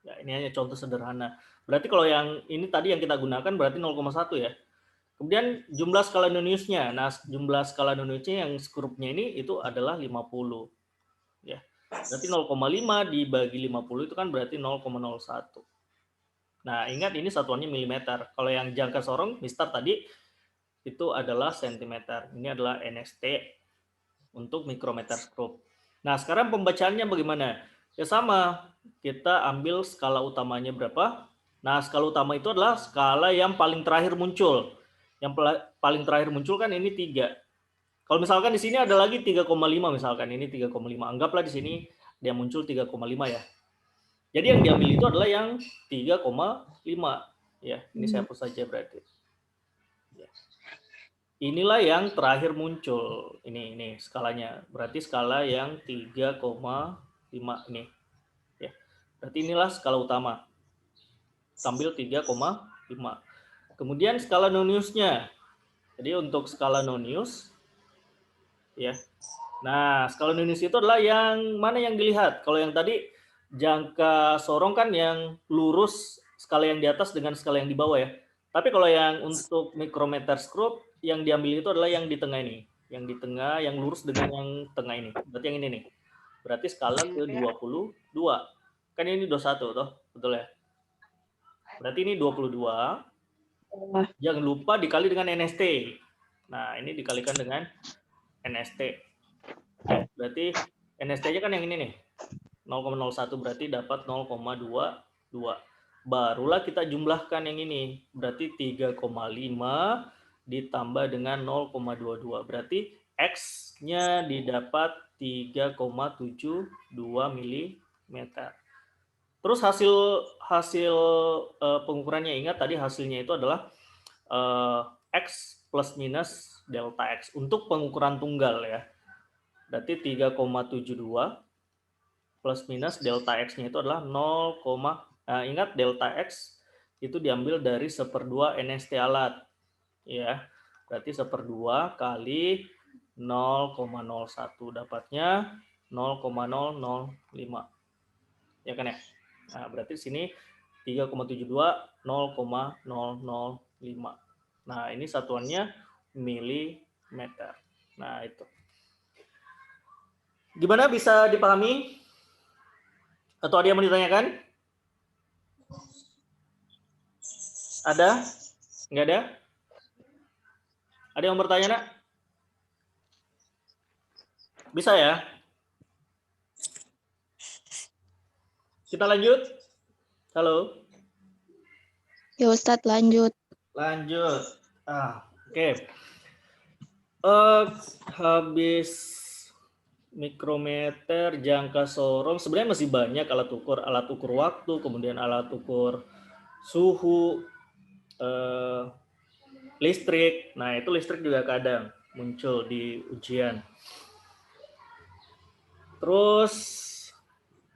Ya, ini hanya contoh sederhana. Berarti kalau yang ini tadi yang kita gunakan berarti 0,1 ya. Kemudian jumlah skala Noniusnya. Nah, jumlah skala Noniusnya yang skrupnya ini itu adalah 50. Ya. Berarti 0,5 dibagi 50 itu kan berarti 0,01. Nah, ingat ini satuannya milimeter. Kalau yang jangka sorong, Mister tadi itu adalah sentimeter. Ini adalah NST untuk mikrometer skrup. Nah, sekarang pembacaannya bagaimana? Ya sama, kita ambil skala utamanya berapa. Nah, skala utama itu adalah skala yang paling terakhir muncul. Yang paling terakhir muncul kan ini 3. Kalau misalkan di sini ada lagi 3,5 misalkan, ini 3,5. Anggaplah di sini dia muncul 3,5 ya. Jadi yang diambil itu adalah yang 3,5. Ya, ini saya hapus saja berarti. Ya. Inilah yang terakhir muncul. Ini skalanya. Berarti skala yang 3,5 ini. Ya. Berarti inilah skala utama. Sambil 3,5. Kemudian skala Noniusnya. Jadi untuk skala Nonius ya. Nah, skala Nonius itu adalah yang mana yang dilihat? Kalau yang tadi jangka sorong kan yang lurus skala yang di atas dengan skala yang di bawah ya. Tapi kalau yang untuk mikrometer skrup yang diambil itu adalah yang di tengah ini. Yang di tengah, yang lurus dengan yang tengah ini. Berarti yang ini nih. Berarti skala ke 22. Kan ini 21 toh, betul ya? Berarti ini 22. Jangan lupa dikali dengan NST. Nah, ini dikalikan dengan NST. Berarti NST-nya kan yang ini nih. 0,01 berarti dapat 0,22. Barulah kita jumlahkan yang ini. Berarti 3,5 ditambah dengan 0,22. Berarti X-nya didapat 3,72 mm. Terus hasil pengukurannya, ingat tadi hasilnya itu adalah X plus minus delta X untuk pengukuran tunggal ya. Berarti 3,72 plus minus delta X-nya itu adalah 0, ingat delta X itu diambil dari 1/2 NST alat. Ya, berarti 1/2 kali 0,01 dapatnya 0,005. Ya kan ya? Nah, berarti di sini 3,72 0,005. Nah, ini satuannya milimeter. Nah, itu. Gimana, bisa dipahami? Atau ada yang mau ditanyakan? Ada? Enggak ada? Ada yang bertanya, Nak? Bisa ya? Kita lanjut? Halo? Ya Ustadz, lanjut. Lanjut. Oke. Habis mikrometer, jangka sorong, sebenarnya masih banyak alat ukur waktu, kemudian alat ukur suhu, listrik. Nah, itu listrik juga kadang muncul di ujian. Terus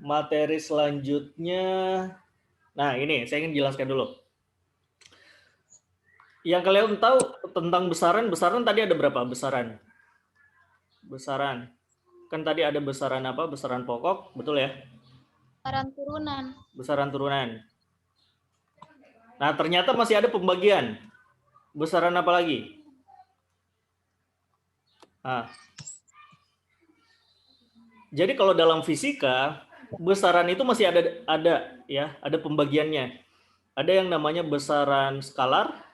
materi selanjutnya, nah ini saya ingin jelaskan dulu. Yang kalian tahu tentang besaran tadi ada berapa besaran? Besaran. Kan tadi ada besaran apa? Besaran pokok, betul ya? Besaran turunan. Besaran turunan. Nah, ternyata masih ada pembagian. Besaran apa lagi? Jadi kalau dalam fisika, besaran itu masih ada pembagiannya. Ada yang namanya besaran skalar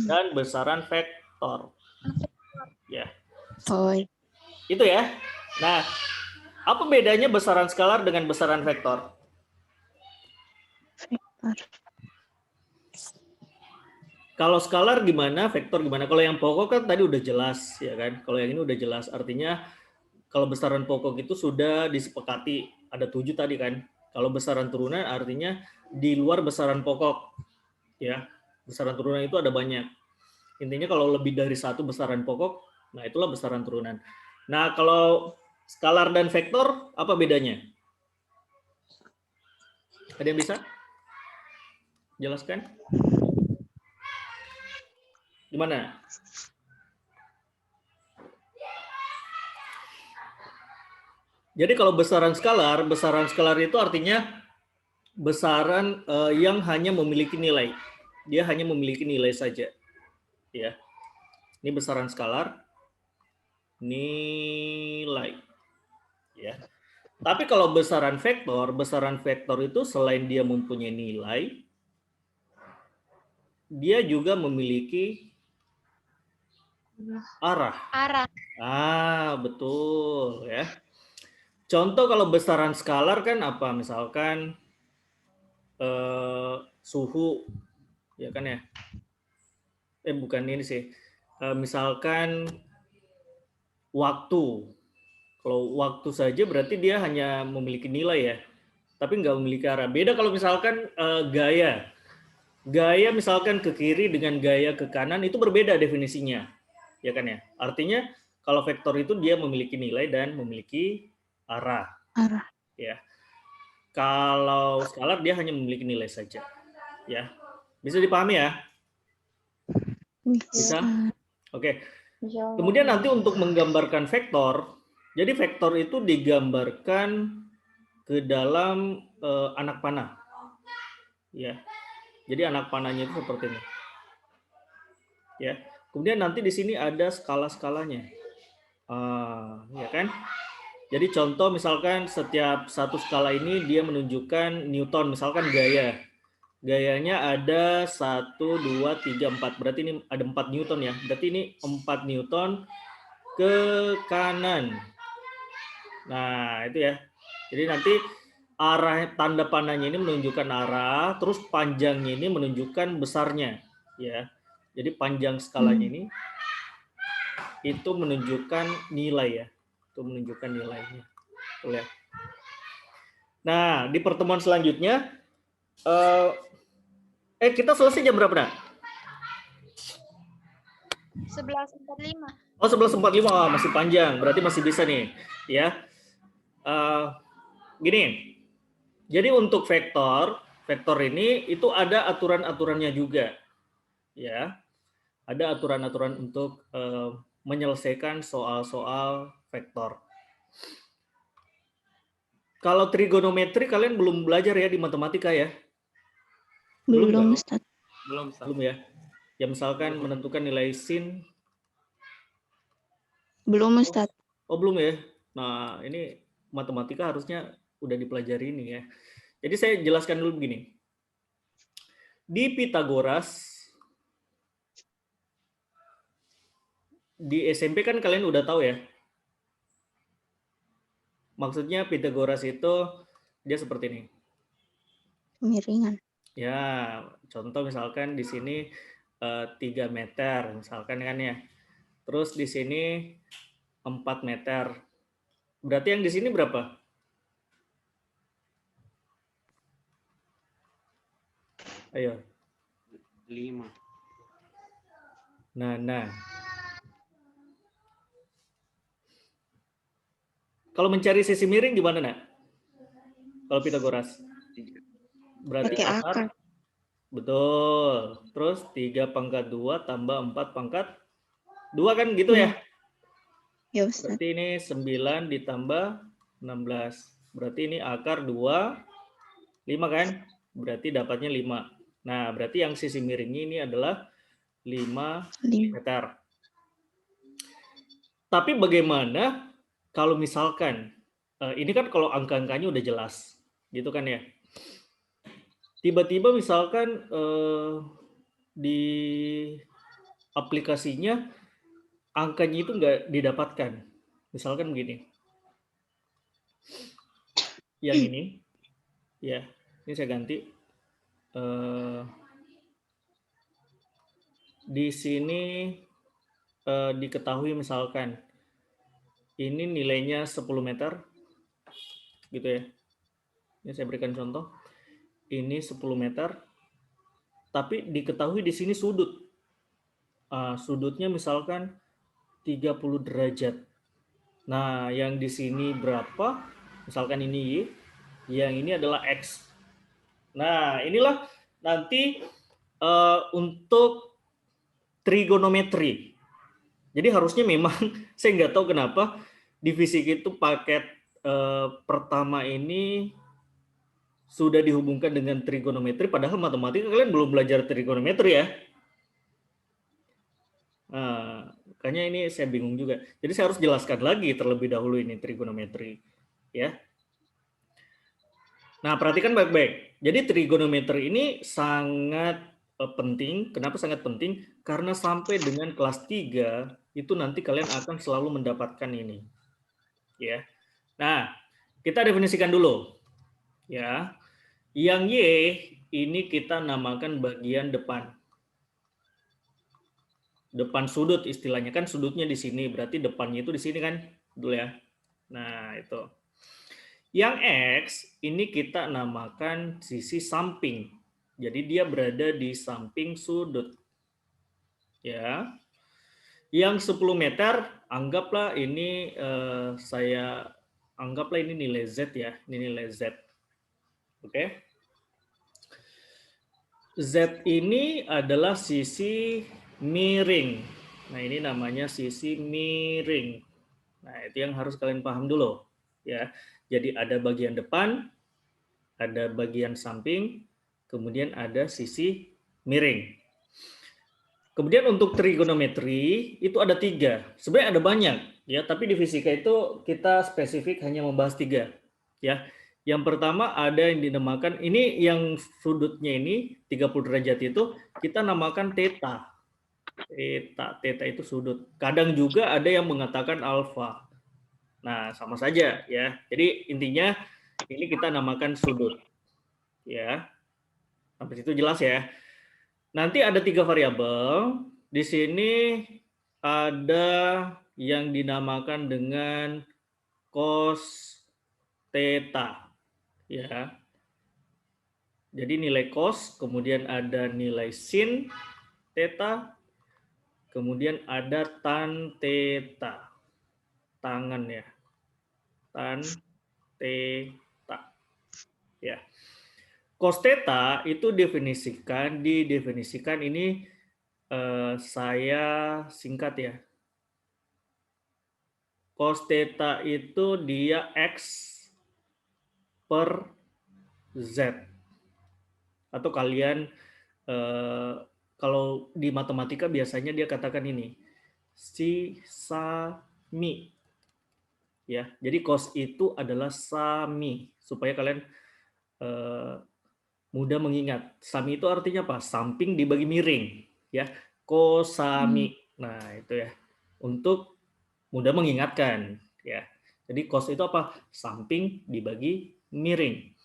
dan besaran vektor. Ya. Oh. Itu ya. Nah, apa bedanya besaran skalar dengan besaran vektor? Kalau skalar gimana, vektor gimana? Kalau yang pokok kan tadi udah jelas, ya kan? Kalau yang ini udah jelas. Artinya kalau besaran pokok itu sudah disepakati, ada 7 tadi kan. Kalau besaran turunan artinya di luar besaran pokok, ya. Besaran turunan itu ada banyak. Intinya kalau lebih dari satu besaran pokok, nah itulah besaran turunan. Nah, kalau skalar dan vektor, apa bedanya? Ada yang bisa jelaskan? Gimana? Jadi kalau besaran skalar itu artinya besaran yang hanya memiliki nilai. Dia hanya memiliki nilai saja. Ya. Ini besaran skalar, nilai. Ya. Tapi kalau besaran vektor itu selain dia mempunyai nilai, dia juga memiliki arah. Betul ya. Contoh kalau besaran skalar kan apa? Misalkan suhu, ya kan ya? Bukan ini sih. Misalkan waktu. Kalau waktu saja berarti dia hanya memiliki nilai ya, tapi nggak memiliki arah. Beda kalau misalkan gaya. Gaya misalkan ke kiri dengan gaya ke kanan itu berbeda definisinya. Ya kan ya? Artinya kalau vektor itu dia memiliki nilai dan memiliki arah. Ya. Kalau skalar dia hanya memiliki nilai saja. Ya. Bisa dipahami ya? Bisa? Oke. Kemudian nanti untuk menggambarkan vektor, jadi vektor itu digambarkan ke dalam anak panah. Ya. Jadi anak panahnya itu seperti ini. Ya. Kemudian nanti di sini ada skala-skalanya. Ya kan? Jadi contoh misalkan setiap satu skala ini dia menunjukkan Newton, misalkan gaya. Gayanya ada 1, 2, 3, 4. Berarti ini ada 4 Newton ya. Berarti ini 4 Newton ke kanan. Nah, itu ya. Jadi nanti arah tanda panahnya ini menunjukkan arah, terus panjangnya ini menunjukkan besarnya, ya. Jadi panjang skalanya ini itu menunjukkan nilai ya. Itu menunjukkan nilainya. Tuh ya. Nah, di pertemuan selanjutnya kita selesai jam berapa, Nak? 11.45. Oh, 11.45. Masih panjang. Berarti masih bisa nih, ya. Gini. Jadi untuk vektor ini itu ada aturan-aturannya juga. Ya. Ada aturan-aturan untuk menyelesaikan soal-soal vektor. Kalau trigonometri kalian belum belajar ya di matematika ya? Belum, Ustaz. Belum ya? Ya misalkan menentukan nilai sin. Belum, Ustaz. Oh, belum ya? Nah, ini matematika harusnya udah dipelajari ini ya. Jadi saya jelaskan dulu begini. Di Pythagoras, di SMP kan kalian udah tahu ya. Maksudnya Pythagoras itu dia seperti ini. Miringan. Ya, contoh misalkan di sini 3 meter, misalkan kan ya. Terus di sini 4 meter. Berarti yang di sini berapa? Ayo. 5. Nah. Kalau mencari sisi miring gimana, Nak? Kalau Pythagoras? Berarti Pakai akar. Betul. Terus 3/2 tambah 4/2 kan gitu ya? Ya, Ustaz. Berarti ini 9 ditambah 16. Berarti ini akar 2, 5 kan? Berarti dapatnya 5. Nah, berarti yang sisi miringnya ini adalah 5 meter. Tapi bagaimana kalau misalkan, ini kan kalau angka-angkanya udah jelas, gitu kan ya. Tiba-tiba misalkan di aplikasinya angkanya itu nggak didapatkan. Misalkan begini. Yang ini, ya, ini saya ganti. Di sini diketahui misalkan ini nilainya 10 meter, gitu ya. Ini saya berikan contoh. Ini 10 meter. tapi diketahui di sini sudut. Sudutnya misalkan 30 derajat. Nah, yang di sini berapa? Misalkan ini Y, yang ini adalah X. Nah, inilah nanti untuk trigonometri. Jadi harusnya memang saya nggak tahu kenapa di fisika itu paket pertama ini sudah dihubungkan dengan trigonometri, padahal matematika kalian belum belajar trigonometri ya. Nah, makanya ini saya bingung juga. Jadi saya harus jelaskan lagi terlebih dahulu ini trigonometri, ya. Nah, perhatikan baik-baik. Jadi trigonometri ini sangat penting. Kenapa sangat penting? Karena sampai dengan kelas 3 itu nanti kalian akan selalu mendapatkan ini. Ya. Nah, kita definisikan dulu. Ya. Yang Y ini kita namakan bagian depan. Depan sudut istilahnya, kan sudutnya di sini, berarti depannya itu di sini kan, dulu ya. Nah, itu. Yang X ini kita namakan sisi samping. Jadi dia berada di samping sudut. Ya. Yang 10 meter, anggaplah ini anggaplah ini nilai Z ya, ini nilai Z. Oke. Z ini adalah sisi miring. Nah, ini namanya sisi miring. Nah, itu yang harus kalian paham dulu, ya. Jadi ada bagian depan, ada bagian samping, kemudian ada sisi miring. Kemudian untuk trigonometri itu ada 3. Sebenarnya ada banyak, ya, tapi di fisika itu kita spesifik hanya membahas 3, ya. Yang pertama ada yang dinamakan, ini yang sudutnya ini 30 derajat itu kita namakan theta. Theta itu sudut. Kadang juga ada yang mengatakan alfa. Nah, sama saja ya. Jadi intinya ini kita namakan sudut. Ya. Sampai situ jelas ya. Nanti ada 3 variabel. Di sini ada yang dinamakan dengan cos theta. Ya. Jadi nilai cos, kemudian ada nilai sin theta, kemudian ada tan theta. Tangan ya. Tan theta. Ya. Cos theta itu didefinisikan ini saya singkat ya. Cos theta itu dia X per Z. Atau kalian kalau di matematika biasanya dia katakan ini si sami. Ya, jadi cos itu adalah sami supaya kalian mudah mengingat. Sami itu artinya apa? Samping dibagi miring, ya. Kosami. Nah, itu ya. Untuk mudah mengingatkan, ya. Jadi cos itu apa? Samping dibagi miring.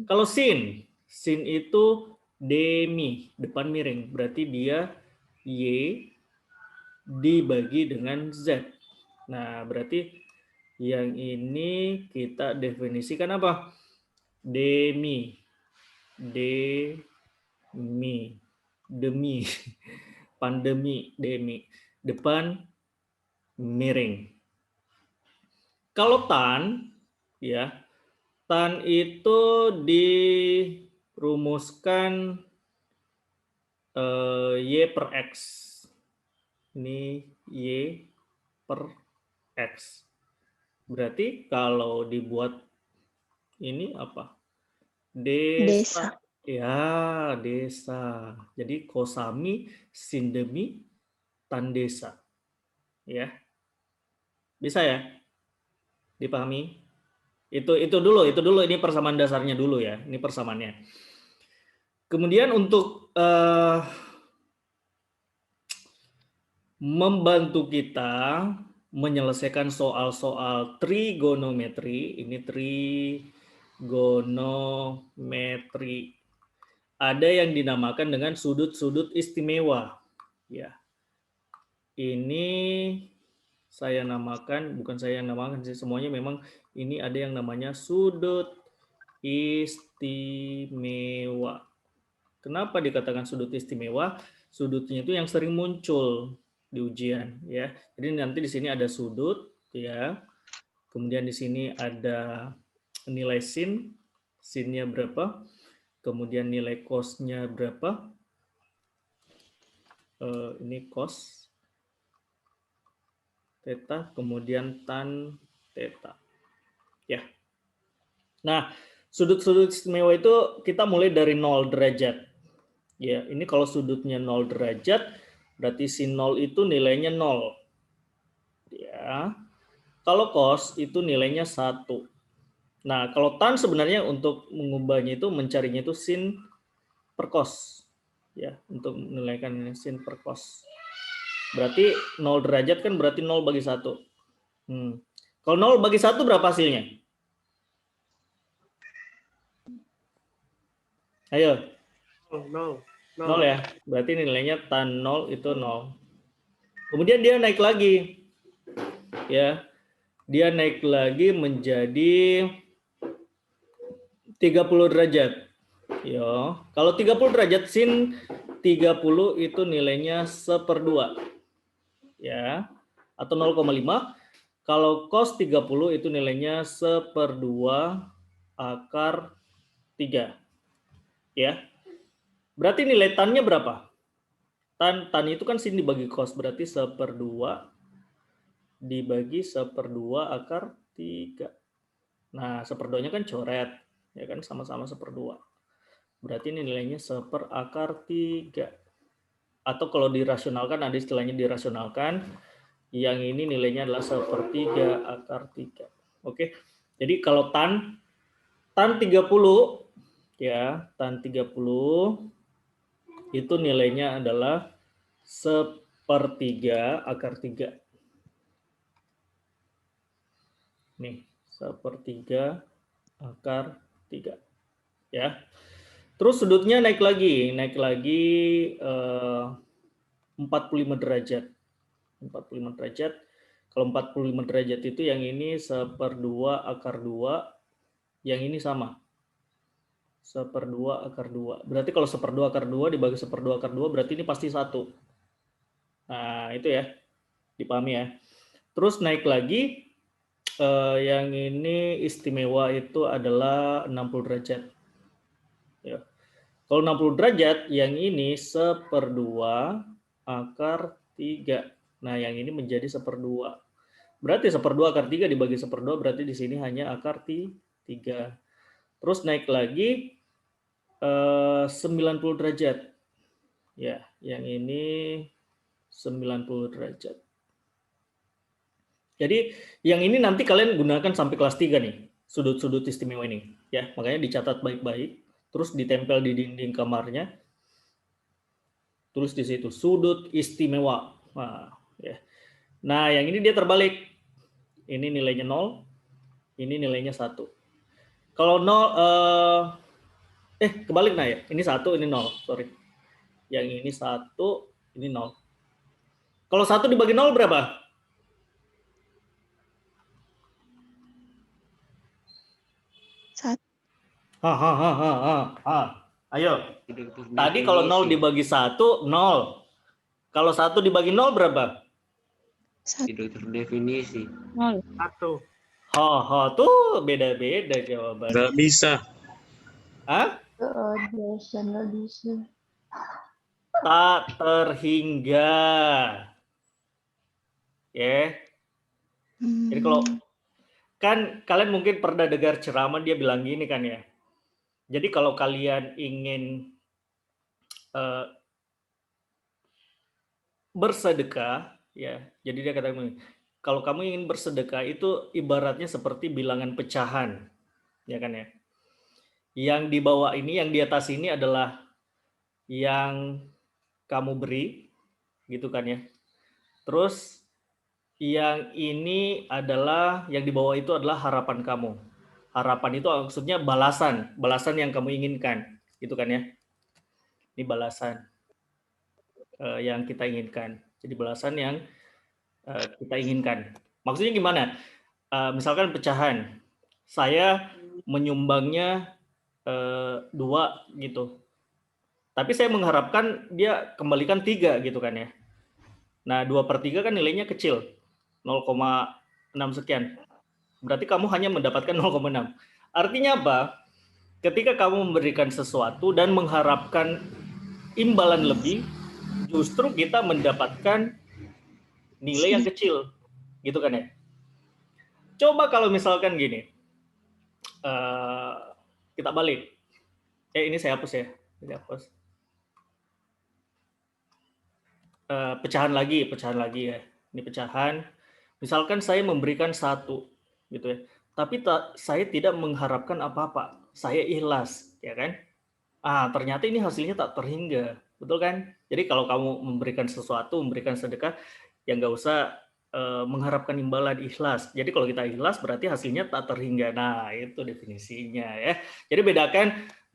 Kalau sin itu demi, depan miring. Berarti dia Y dibagi dengan Z. Nah, berarti yang ini kita definisikan apa? Demi. Demi. Pandemi, demi. Depan miring. Kalau tan, ya, tan itu dirumuskan Y per X. Ini Y per X. Berarti kalau dibuat ini apa? Desa. Ya, desa. Jadi kosami, sindemi, tan desa. Ya. Bisa ya? Dipahami? Itu dulu ini persamaan dasarnya dulu ya. Ini persamaannya. Kemudian untuk membantu kita menyelesaikan soal-soal trigonometri, ini trigonometri. Ada yang dinamakan dengan sudut-sudut istimewa. Ya. Ini saya namakan, bukan saya yang namakan sih, semuanya memang ini ada yang namanya sudut istimewa. Kenapa dikatakan sudut istimewa? Sudutnya itu yang sering muncul di ujian, ya. Jadi nanti di sini ada sudut, ya. Kemudian di sini ada nilai sin, sinnya berapa? Kemudian nilai cos-nya berapa? Ini cos theta, kemudian tan theta. Ya. Nah, sudut-sudut istimewa itu kita mulai dari 0 derajat. Ya, ini kalau sudutnya 0 derajat, berarti sin 0 itu nilainya 0. Ya. Kalau cos itu nilainya 1. Nah, kalau tan sebenarnya untuk mengubahnya itu mencarinya itu sin per cos. Ya, untuk menilaikan sin per cos. Berarti 0 derajat kan berarti 0 bagi 1. Kalau 0 bagi 1 berapa hasilnya? Ayo. 0 ya. Berarti nilainya tan 0 itu 0. Kemudian dia naik lagi. Ya. Dia naik lagi menjadi 30 derajat. Ya, kalau 30 derajat sin 30 itu nilainya 1/2. Ya. Atau 0,5. Kalau cos 30 itu nilainya 1/2 akar 3. Ya. Berarti nilai tan-nya berapa? Tan itu kan sin dibagi cos, berarti 1/2 dibagi 1/2 akar 3. Nah, 1/2-nya kan coret, ya kan, sama-sama 1/2. Berarti ini nilainya 1/3. Atau kalau dirasionalkan, ada istilahnya dirasionalkan, yang ini nilainya adalah 1/3 akar 3. Oke, jadi kalau tan 30, ya, tan 30 itu nilainya adalah 1/3 akar 3. Nih, 1/3 akar 3. Ya. Terus sudutnya naik lagi 45 derajat. 45 derajat. Kalau 45 derajat itu yang ini 1/2 akar 2, yang ini sama. 1/2 akar 2. Berarti kalau 1/2 akar 2 dibagi 1/2 akar 2 berarti ini pasti 1. Nah, itu ya. Dipahami ya. Terus naik lagi, yang ini istimewa itu adalah 60 derajat. Ya. Kalau 60 derajat, yang ini 1/2 akar 3. Nah, yang ini menjadi 1/2. Berarti 1/2 akar 3 dibagi 1/2 berarti di sini hanya akar 3. Terus naik lagi 90 derajat. Ya, yang ini 90 derajat. Jadi yang ini nanti kalian gunakan sampai kelas 3 nih, sudut-sudut istimewa ini. Ya, makanya dicatat baik-baik, terus ditempel di dinding kamarnya. Tulis di situ, sudut istimewa. Nah, ya. Nah, yang ini dia terbalik. Ini nilainya 0, ini nilainya 1. Kalau 0, kebalik nah ya. Ini 1, ini 0, sorry. Yang ini 1, ini 0. Kalau 1 dibagi 0 berapa? Ayo. Tadi kalau 0 dibagi 1, 0. Kalau 1 dibagi 0 berapa? Tidak terdefinisi. 1. Tuh beda-beda jawabannya. Nggak bisa. Hah? Nggak bisa. Tak terhingga. Ya. Jadi kalau kan kalian mungkin pernah dengar ceramah dia bilang gini kan ya. Jadi kalau kalian ingin bersedekah, ya. Jadi dia katakan kalau kamu ingin bersedekah itu ibaratnya seperti bilangan pecahan, ya kan ya. Yang di bawah ini, yang di atas ini adalah yang kamu beri, gitu kan ya. Terus yang ini adalah, yang di bawah itu adalah harapan kamu. Harapan itu maksudnya balasan yang kamu inginkan, gitu kan ya. Ini balasan yang kita inginkan. Jadi balasan yang kita inginkan. Maksudnya gimana? Misalkan pecahan, saya menyumbangnya 2 gitu. Tapi saya mengharapkan dia kembalikan 3 gitu kan ya. Nah, 2/3 kan nilainya kecil, 0,6 sekian. Berarti kamu hanya mendapatkan 0,6. Artinya apa? Ketika kamu memberikan sesuatu dan mengharapkan imbalan lebih, justru kita mendapatkan nilai yang kecil. Gitu kan ya? Coba kalau misalkan gini, kita balik. Ini saya hapus ya. Saya hapus. Pecahan lagi ya. Ini pecahan. Misalkan saya memberikan 1, gitu ya. Tapi saya tidak mengharapkan apa-apa. Saya ikhlas, ya kan? Ternyata ini hasilnya tak terhingga, betul kan? Jadi kalau kamu memberikan sesuatu, memberikan sedekah, ya nggak usah mengharapkan imbalan, ikhlas. Jadi kalau kita ikhlas berarti hasilnya tak terhingga. Nah, itu definisinya ya. Jadi bedakan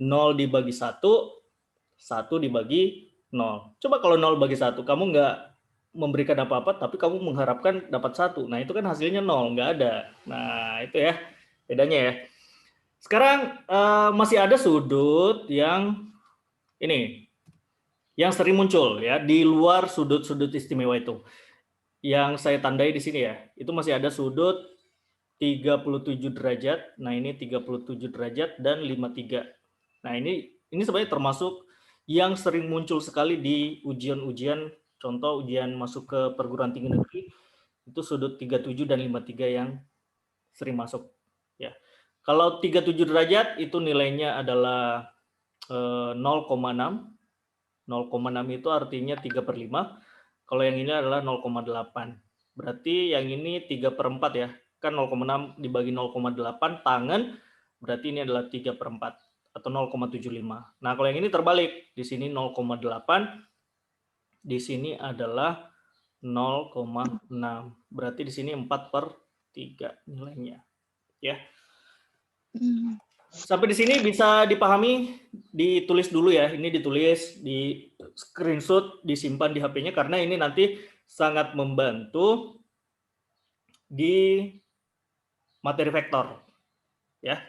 0 dibagi 1, 1 dibagi 0. Coba kalau 0 bagi 1, kamu nggak memberikan apa-apa, tapi kamu mengharapkan dapat 1. Nah, itu kan hasilnya 0, nggak ada. Nah, itu ya bedanya ya. Sekarang masih ada sudut yang ini, yang sering muncul ya, di luar sudut-sudut istimewa itu. Yang saya tandai di sini ya, itu masih ada sudut 37 derajat. Nah, ini 37 derajat dan 53. Nah, ini sebenarnya termasuk yang sering muncul sekali di ujian-ujian, contoh ujian masuk ke perguruan tinggi negeri, itu sudut 37 dan 53 yang sering masuk. Ya. Kalau 37 derajat itu nilainya adalah 0,6. 0,6 itu artinya 3/5. Kalau yang ini adalah 0,8. Berarti yang ini 3/4 ya. Kan 0,6 dibagi 0,8 tangan, berarti ini adalah 3/4 atau 0,75. Nah, kalau yang ini terbalik. Di sini 0,8, di sini adalah 0,6. Berarti di sini 4/3 nilainya. Ya. Sampai di sini bisa dipahami, ditulis dulu ya. Ini ditulis, di screenshot, disimpan di HP-nya karena ini nanti sangat membantu di materi vektor. Ya.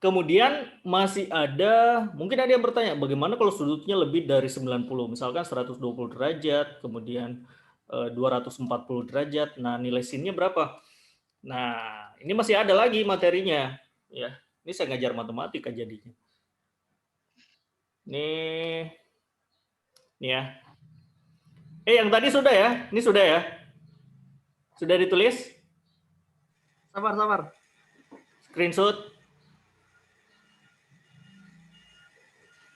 Kemudian masih ada, mungkin ada yang bertanya, bagaimana kalau sudutnya lebih dari 90, misalkan 120 derajat, kemudian 240 derajat. Nah, nilai sin-nya berapa? Nah, ini masih ada lagi materinya. Ya, ini saya ngajar matematika jadinya. Nih ya. Yang tadi sudah ya? Ini sudah ya? Sudah ditulis? Sabar. Screenshot?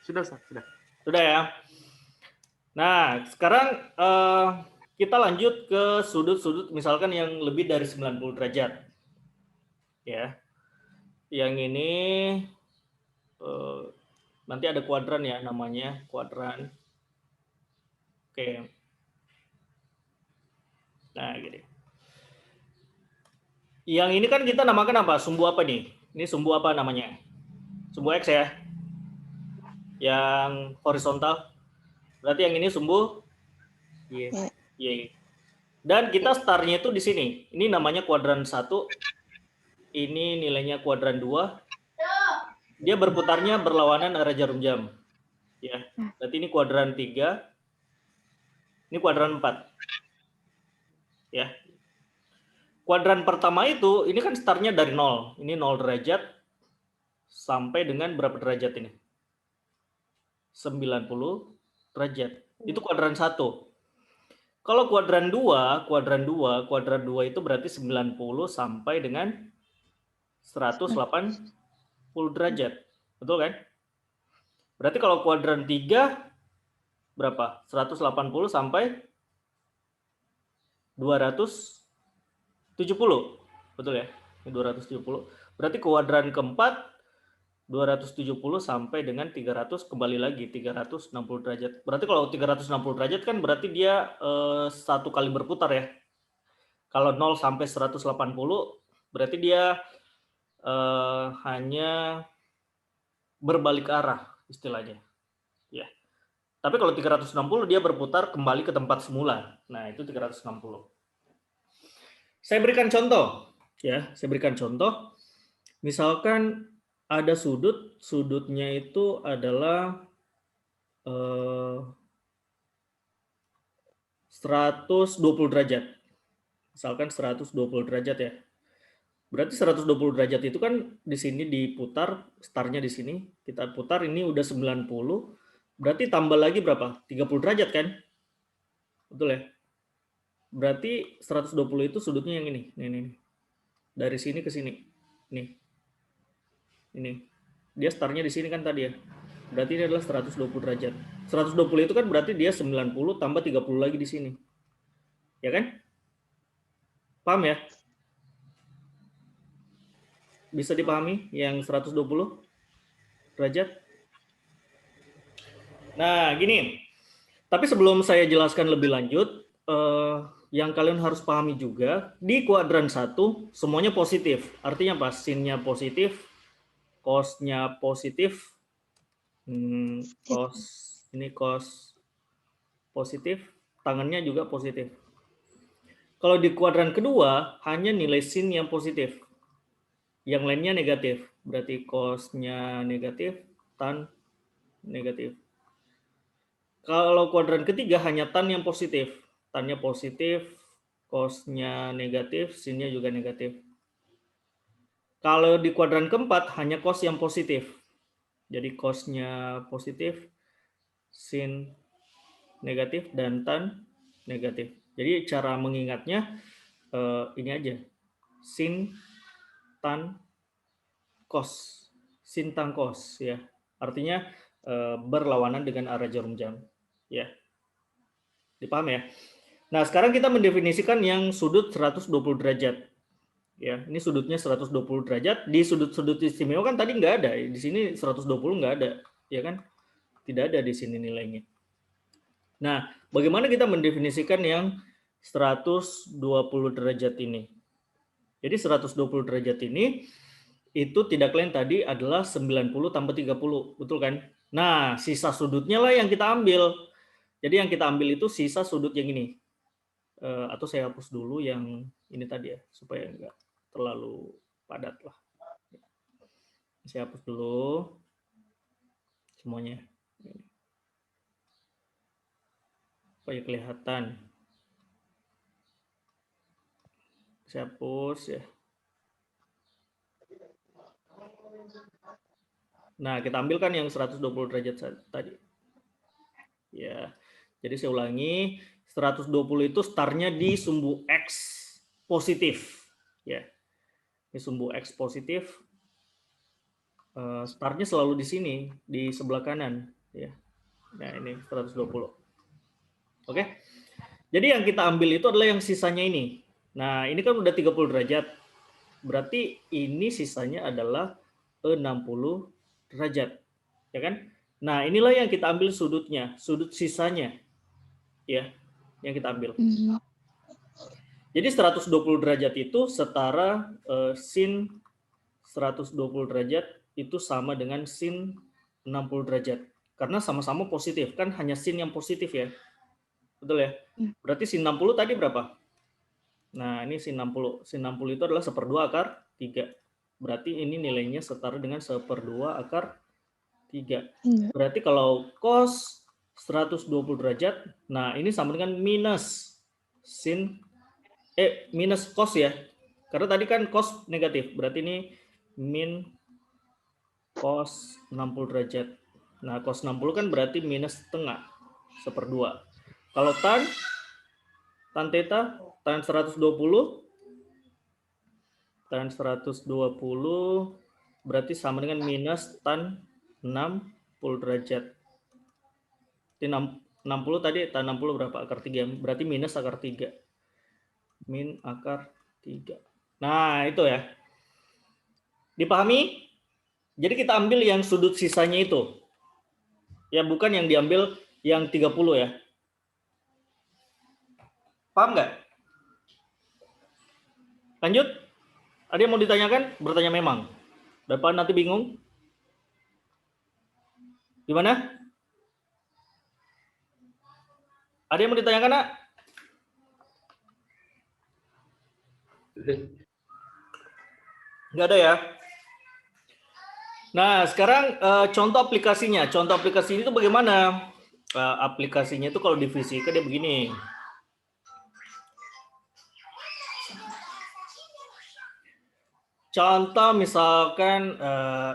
Sudah, Ustaz. Sudah ya? Nah, sekarang kita lanjut ke sudut-sudut misalkan yang lebih dari 90 derajat. Ya. Yang ini nanti ada kuadran ya namanya, kuadran. Oke. Nah, gini. Yang ini kan kita namakan apa? Sumbu apa nih? Ini sumbu apa namanya? Sumbu X ya. Yang horizontal. Berarti yang ini sumbu Y. Dan kita startnya itu di sini. Ini namanya kuadran 1. Ini nilainya kuadran 2. Dia berputarnya berlawanan arah jarum jam. Ya. Berarti ini kuadran 3. Ini kuadran 4. Ya. Kuadran pertama itu, ini kan startnya dari 0. Ini 0 derajat sampai dengan berapa derajat ini? 90 derajat. Itu kuadran 1. Kalau kuadran 2 itu berarti 90 sampai dengan 180 derajat. Betul kan? Berarti kalau kuadran 3 berapa? 180 sampai 270. Betul ya? Ini 270. Berarti kuadran keempat 270 sampai dengan 300, kembali lagi 360 derajat. Berarti kalau 360 derajat kan berarti dia 1 kali berputar ya. Kalau 0 sampai 180 berarti dia hanya berbalik arah istilahnya. Ya. Tapi kalau 360 dia berputar kembali ke tempat semula. Nah, itu 360. Saya berikan contoh ya, Misalkan ada sudut, sudutnya itu adalah 120 derajat. Misalkan 120 derajat ya. Berarti 120 derajat itu kan di sini diputar, startnya di sini, kita putar ini udah 90, berarti tambah lagi berapa? 30 derajat kan? Betul ya? Berarti 120 itu sudutnya yang ini. Nih. Dari sini ke sini. Nih. Ini. Dia startnya di sini kan tadi ya. Berarti ini adalah 120 derajat. 120 itu kan berarti dia 90 tambah 30 lagi di sini. Ya kan? Paham ya? Bisa dipahami yang 120 derajat? Nah, gini. Tapi sebelum saya jelaskan lebih lanjut, yang kalian harus pahami juga, di kuadran 1 semuanya positif. Artinya apa? Sin-nya positif, cos-nya positif, cos positif, tangannya juga positif. Kalau di kuadran kedua, hanya nilai sin yang positif. Yang lainnya negatif. Berarti cos-nya negatif, tan negatif. Kalau kuadran ketiga, hanya tan yang positif. Tan-nya positif, cos-nya negatif, sin-nya juga negatif. Kalau di kuadran keempat, hanya cos yang positif. Jadi cos-nya positif, sin negatif, dan tan negatif. Jadi cara mengingatnya ini aja. Sin, tan, cos. Sin, tan, cos. Ya. Artinya berlawanan dengan arah jarum jam. Ya. Dipaham ya? Nah, sekarang kita mendefinisikan yang sudut 120 derajat. Ya, ini sudutnya 120 derajat. Di sudut-sudut istimewa kan tadi nggak ada. Di sini 120 nggak ada. Ya kan? Tidak ada di sini nilainya. Nah, bagaimana kita mendefinisikan yang 120 derajat ini? Jadi 120 derajat ini itu tidak lain tadi adalah 90 tambah 30. Betul kan? Nah, sisa sudutnya lah yang kita ambil. Jadi yang kita ambil itu sisa sudut yang ini. Atau saya hapus dulu yang ini tadi ya, supaya enggak terlalu padat lah. Saya hapus dulu semuanya. Supaya kelihatan. Saya hapus ya. Nah, kita ambilkan yang 120 derajat tadi. Ya. Jadi saya ulangi, 120 itu startnya di sumbu X positif. Ya. Ini sumbu X positif. Startnya selalu di sini, di sebelah kanan. Ya. Nah, ini 120. Oke. Jadi yang kita ambil itu adalah yang sisanya ini. Nah, ini kan udah 30 derajat. Berarti ini sisanya adalah 60 derajat. Ya kan? Nah, inilah yang kita ambil sudutnya, sudut sisanya. Ya, yang kita ambil. Jadi 120 derajat itu setara sin 120 derajat itu sama dengan sin 60 derajat. Karena sama-sama positif, kan hanya sin yang positif ya. Betul ya? Berarti sin 60 tadi berapa? Nah, ini sin 60. Sin 60 itu adalah 1/2 akar 3. Berarti ini nilainya setara dengan 1/2 akar 3. Berarti kalau cos 120 derajat, nah ini sama dengan minus sin minus cos ya. Karena tadi kan cos negatif, berarti ini min cos 60 derajat. Nah, cos 60 kan berarti minus setengah, 1/2. Kalau tan theta, tan 120 berarti sama dengan minus tan 60 derajat. 60 tadi, tan 60 berapa? Akar 3. Berarti minus akar 3. Min akar 3. Nah, itu ya. Dipahami? Jadi kita ambil yang sudut sisanya itu. Ya, bukan yang diambil yang 30 ya. Paham nggak? Lanjut. Ada yang mau ditanyakan? Bertanya memang. Dapat nanti bingung? Gimana? Ada yang mau ditanyakan, Nak? Nggak ada ya? Nah, sekarang contoh aplikasinya. Contoh aplikasi itu bagaimana? Aplikasinya itu kalau di fisika dia begini. Contoh misalkan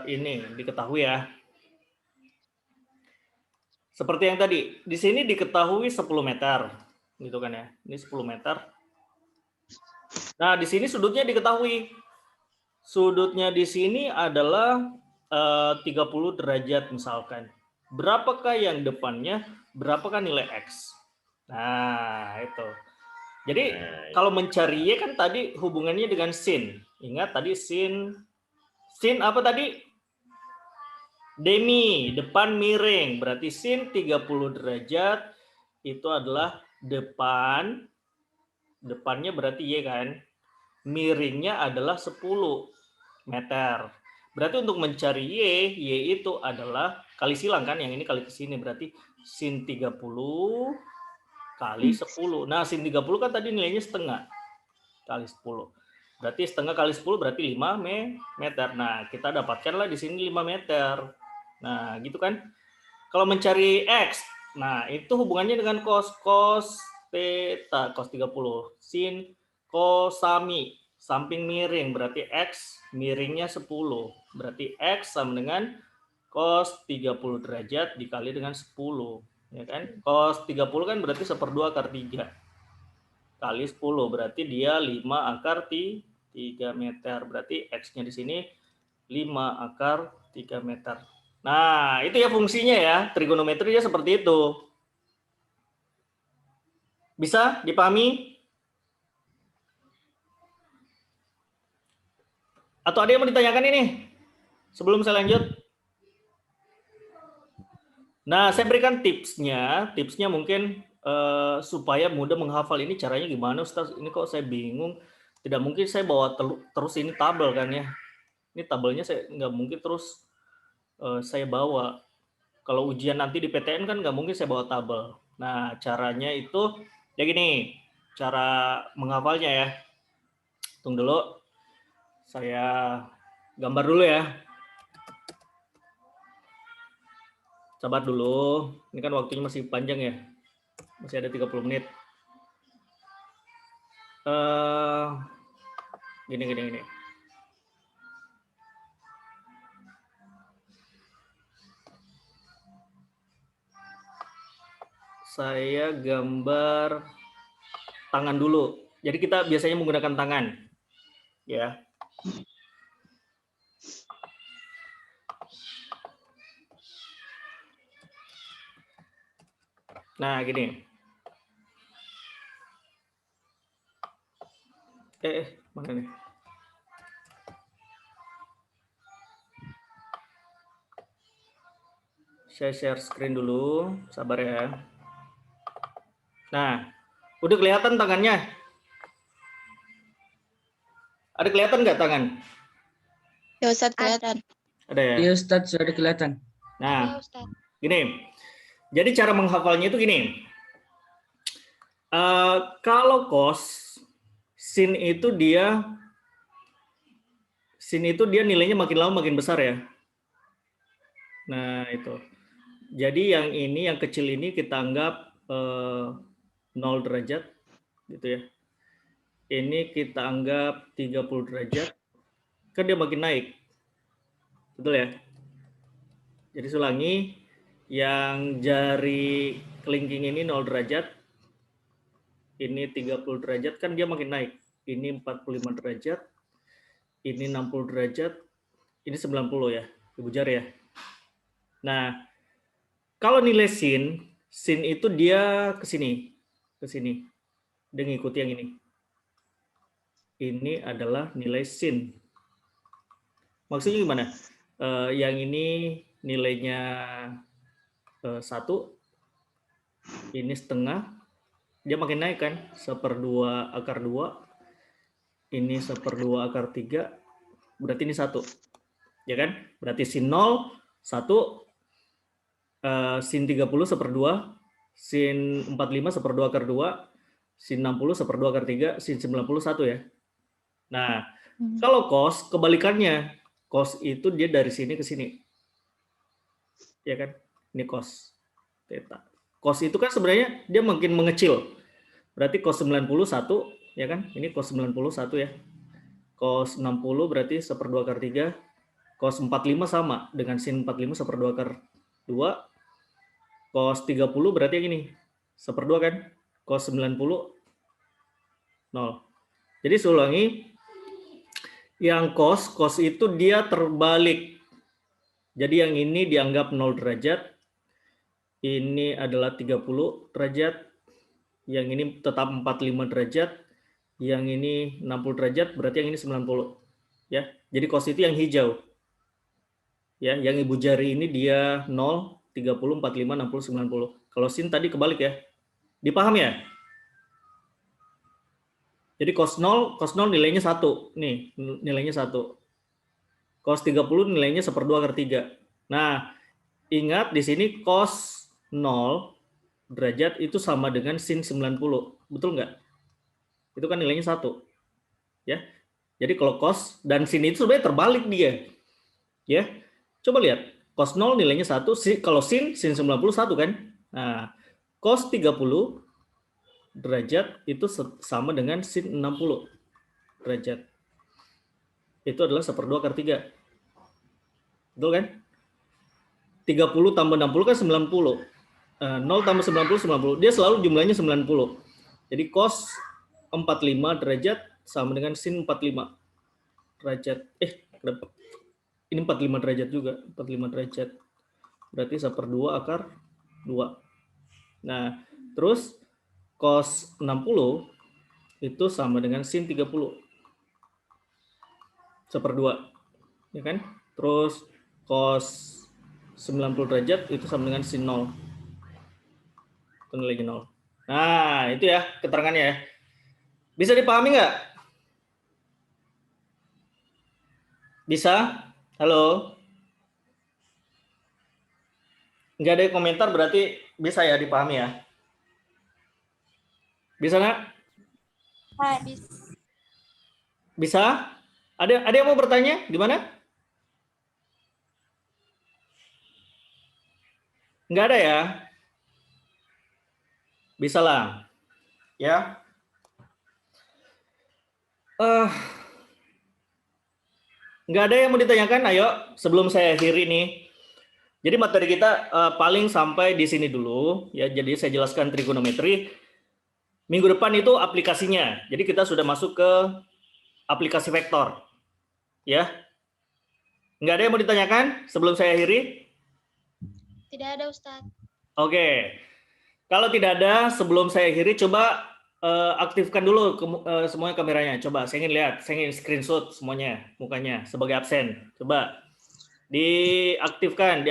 ini diketahui ya. Seperti yang tadi, di sini diketahui 10 meter. Gitu kan ya. Ini 10 meter. Nah, di sini sudutnya diketahui. Sudutnya di sini adalah 30 derajat misalkan. Berapakah yang depannya? Berapakah nilai X? Nah, itu. Jadi kalau mencari Y kan tadi hubungannya dengan sin. Ingat tadi sin apa tadi? Demi, depan miring. Berarti sin 30 derajat itu adalah depan. Depannya berarti Y kan. Miringnya adalah 10 meter. Berarti untuk mencari Y itu adalah kali silang kan. Yang ini kali ke sini berarti sin 30 kali 10. Nah, sin 30 kan tadi nilainya setengah kali 10. Berarti setengah kali 10 berarti 5 meter. Nah, kita dapatkanlah di sini 5 meter. Nah, gitu kan. Kalau mencari X, nah itu hubungannya dengan cos theta, cos 30. Sin kosami, samping miring, berarti X miringnya 10. Berarti X sama dengan cos 30 derajat dikali dengan 10. Ya kan? Cos 30 kan berarti 1/2 akar 3. Kali 10, berarti dia 5 akar 3 meter. Berarti X-nya di sini 5 akar 3 meter. Nah, itu ya fungsinya ya. Trigonometri ya seperti itu. Bisa dipahami? Atau ada yang mau ditanyakan ini? Sebelum saya lanjut. Nah, saya berikan tipsnya. Tipsnya mungkin supaya mudah menghafal ini caranya gimana, Ustaz? Ini kok saya bingung. Tidak mungkin saya bawa terus ini tabel kan ya. Ini tabelnya saya nggak mungkin terus saya bawa. Kalau ujian nanti di PTN kan nggak mungkin saya bawa tabel. Nah, caranya itu ya gini. Cara menghafalnya ya. Tunggu dulu. Saya gambar dulu ya. Sabar dulu. Ini kan waktunya masih panjang ya. Masih ada 30 menit. Gini. Saya gambar tangan dulu. Jadi kita biasanya menggunakan tangan. Ya. Nah, gini. Mana nih? Saya share screen dulu, sabar ya. Nah, udah kelihatan tangannya? Ada kelihatan nggak tangan? Ya Ustaz kelihatan. Ada ya? Iya Ustaz, sudah kelihatan. Nah, gini. Jadi cara menghafalnya itu gini. Kalau cos, sin itu dia nilainya makin lama makin besar ya. Nah, itu. Jadi yang ini, yang kecil ini kita anggap 0 derajat gitu ya. Ini kita anggap 30 derajat. Kan dia makin naik. Betul ya? Jadi ulangi, yang jari kelingking ini 0 derajat. Ini 30 derajat, kan dia makin naik. Ini 45 derajat. Ini 60 derajat. Ini 90 ya, Ibu Jari ya. Nah, kalau nilai sin itu dia ke sini. Dia ngikuti yang ini. Ini adalah nilai sin. Maksudnya gimana? Yang ini nilainya 1, ini setengah, dia makin naik kan? 1/2 akar 2, ini 1/2 akar 3, berarti ini 1. Ya kan? Berarti sin 0, 1, sin 30 1/2, sin 45 1/2 akar 2, sin 60 1/2 akar 3, sin 90 1 ya. Nah, kalau cos kebalikannya. Cos itu dia dari sini ke sini. Ya kan? Ini cos theta. Cos itu kan sebenarnya dia makin mengecil. Berarti cos 91, ya kan? Ini cos 91 ya. Cos 60 berarti 1/2 akar 3. Cos 45 sama dengan sin 45 1/2 akar 2. Cos 30 berarti yang ini. 1/2 kan? Cos 90 0. Jadi saya ulangi, yang cos itu dia terbalik. Jadi yang ini dianggap 0 derajat, ini adalah 30 derajat, yang ini tetap 45 derajat, yang ini 60 derajat, berarti yang ini 90. Ya, jadi cos itu yang hijau. Ya, yang ibu jari ini dia 0, 30, 45, 60, 90. Kalau sin tadi kebalik ya. Dipaham ya? Jadi cos 0 nilainya 1. Nih, nilainya 1. Cos 30 nilainya 1/2 akar 3. Nah, ingat di sini cos 0 derajat itu sama dengan sin 90. Betul nggak? Itu kan nilainya 1. Ya. Jadi kalau cos dan sin itu sebenarnya terbalik dia. Ya. Coba lihat. Cos 0 nilainya 1. Kalau sin 91 kan? Nah, cos 30 derajat itu sama dengan sin 60 derajat. Itu adalah 1/2 akar 3. Betul kan? 30 tambah 60 kan 90. 0 tambah 90, 90. Dia selalu jumlahnya 90. Jadi cos 45 derajat sama dengan sin 45 derajat. Ini 45 derajat juga. 45 derajat. Berarti 1/2 akar 2. Nah, terus cos 60 itu sama dengan sin 30. 1/2. Ya kan? Terus cos 90 derajat itu sama dengan sin 0. Itu nilainya 0. Nah, itu ya keterangannya ya. Bisa dipahami nggak? Bisa? Halo? Nggak ada komentar berarti bisa ya dipahami ya? Bisa nggak? Bisa? Ada yang mau bertanya? Gimana? Nggak ada ya? Bisa lah. Ya. Nggak ada yang mau ditanyakan? Ayo, sebelum saya akhiri nih. Jadi materi kita paling sampai di sini dulu. Ya, jadi saya jelaskan trigonometri. Minggu depan itu aplikasinya. Jadi kita sudah masuk ke aplikasi vektor. Ya. Nggak ada yang mau ditanyakan sebelum saya akhiri? Tidak ada, Ustadz. Oke. Kalau tidak ada, sebelum saya akhiri, coba aktifkan dulu semuanya kameranya. Coba, saya ingin lihat. Saya ingin screenshot semuanya, mukanya, sebagai absen. Coba. Diaktifkan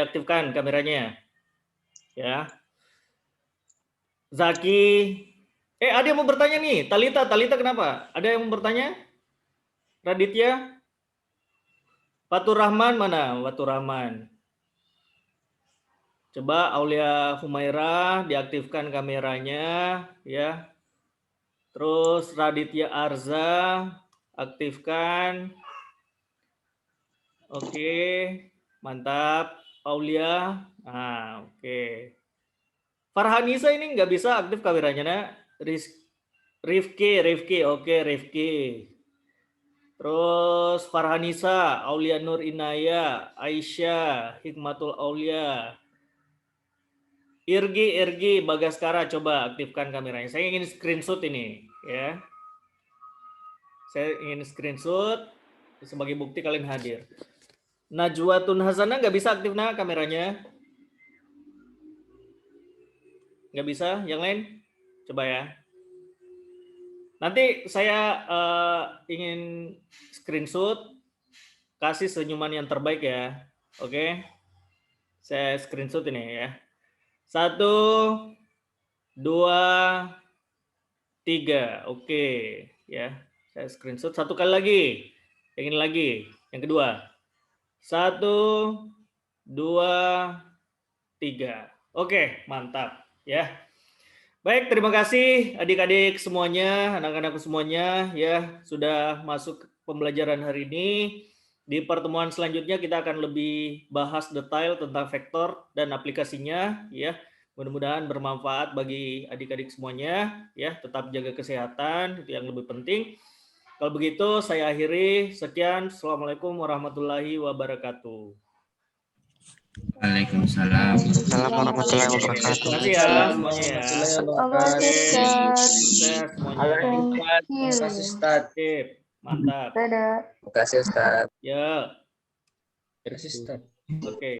kameranya. Ya. Zaki. Ada yang mau bertanya nih. Talita kenapa? Ada yang mau bertanya? Raditya? Fatur Rahman mana? Fatur Rahman. Coba Aulia Humaira diaktifkan kameranya, ya. Terus Raditya Arza aktifkan. Oke, mantap. Aulia, oke. Farhanisa ini nggak bisa aktif kameranya, nak. Rifki, oke Rifki. Terus Farhanisa, Aulia Nur Inaya, Aisyah, Hikmatul Aulia. Irgi, Bagaskara, coba aktifkan kameranya. Saya ingin screenshot ini, ya. Saya ingin screenshot sebagai bukti kalian hadir. Najwatun Hasanah nggak bisa aktif kameranya. Nggak bisa, yang lain? Coba ya. Nanti saya ingin screenshot, kasih senyuman yang terbaik ya. Oke. Saya screenshot ini ya. 1, 2, 3. Oke, ya. Saya screenshot satu kali lagi. Yang ini lagi, yang kedua. 1, 2, 3. Oke, mantap ya. Baik, terima kasih adik-adik semuanya, anak-anakku semuanya ya sudah masuk pembelajaran hari ini. Di pertemuan selanjutnya kita akan lebih bahas detail tentang vektor dan aplikasinya ya. Mudah-mudahan bermanfaat bagi adik-adik semuanya ya. Tetap jaga kesehatan, itu yang lebih penting. Kalau begitu saya akhiri. Sekian. Assalamualaikum warahmatullahi wabarakatuh. Waalaikumsalam. Assalamualaikum warahmatullahi wabarakatuh. Terima kasih ya semuanya ya. Sukses semuanya. Terima kasih Ustaz. Sip. Mantap. Dadah. Terima kasih Ustaz. Ya. Terima kasih Ustaz. Oke.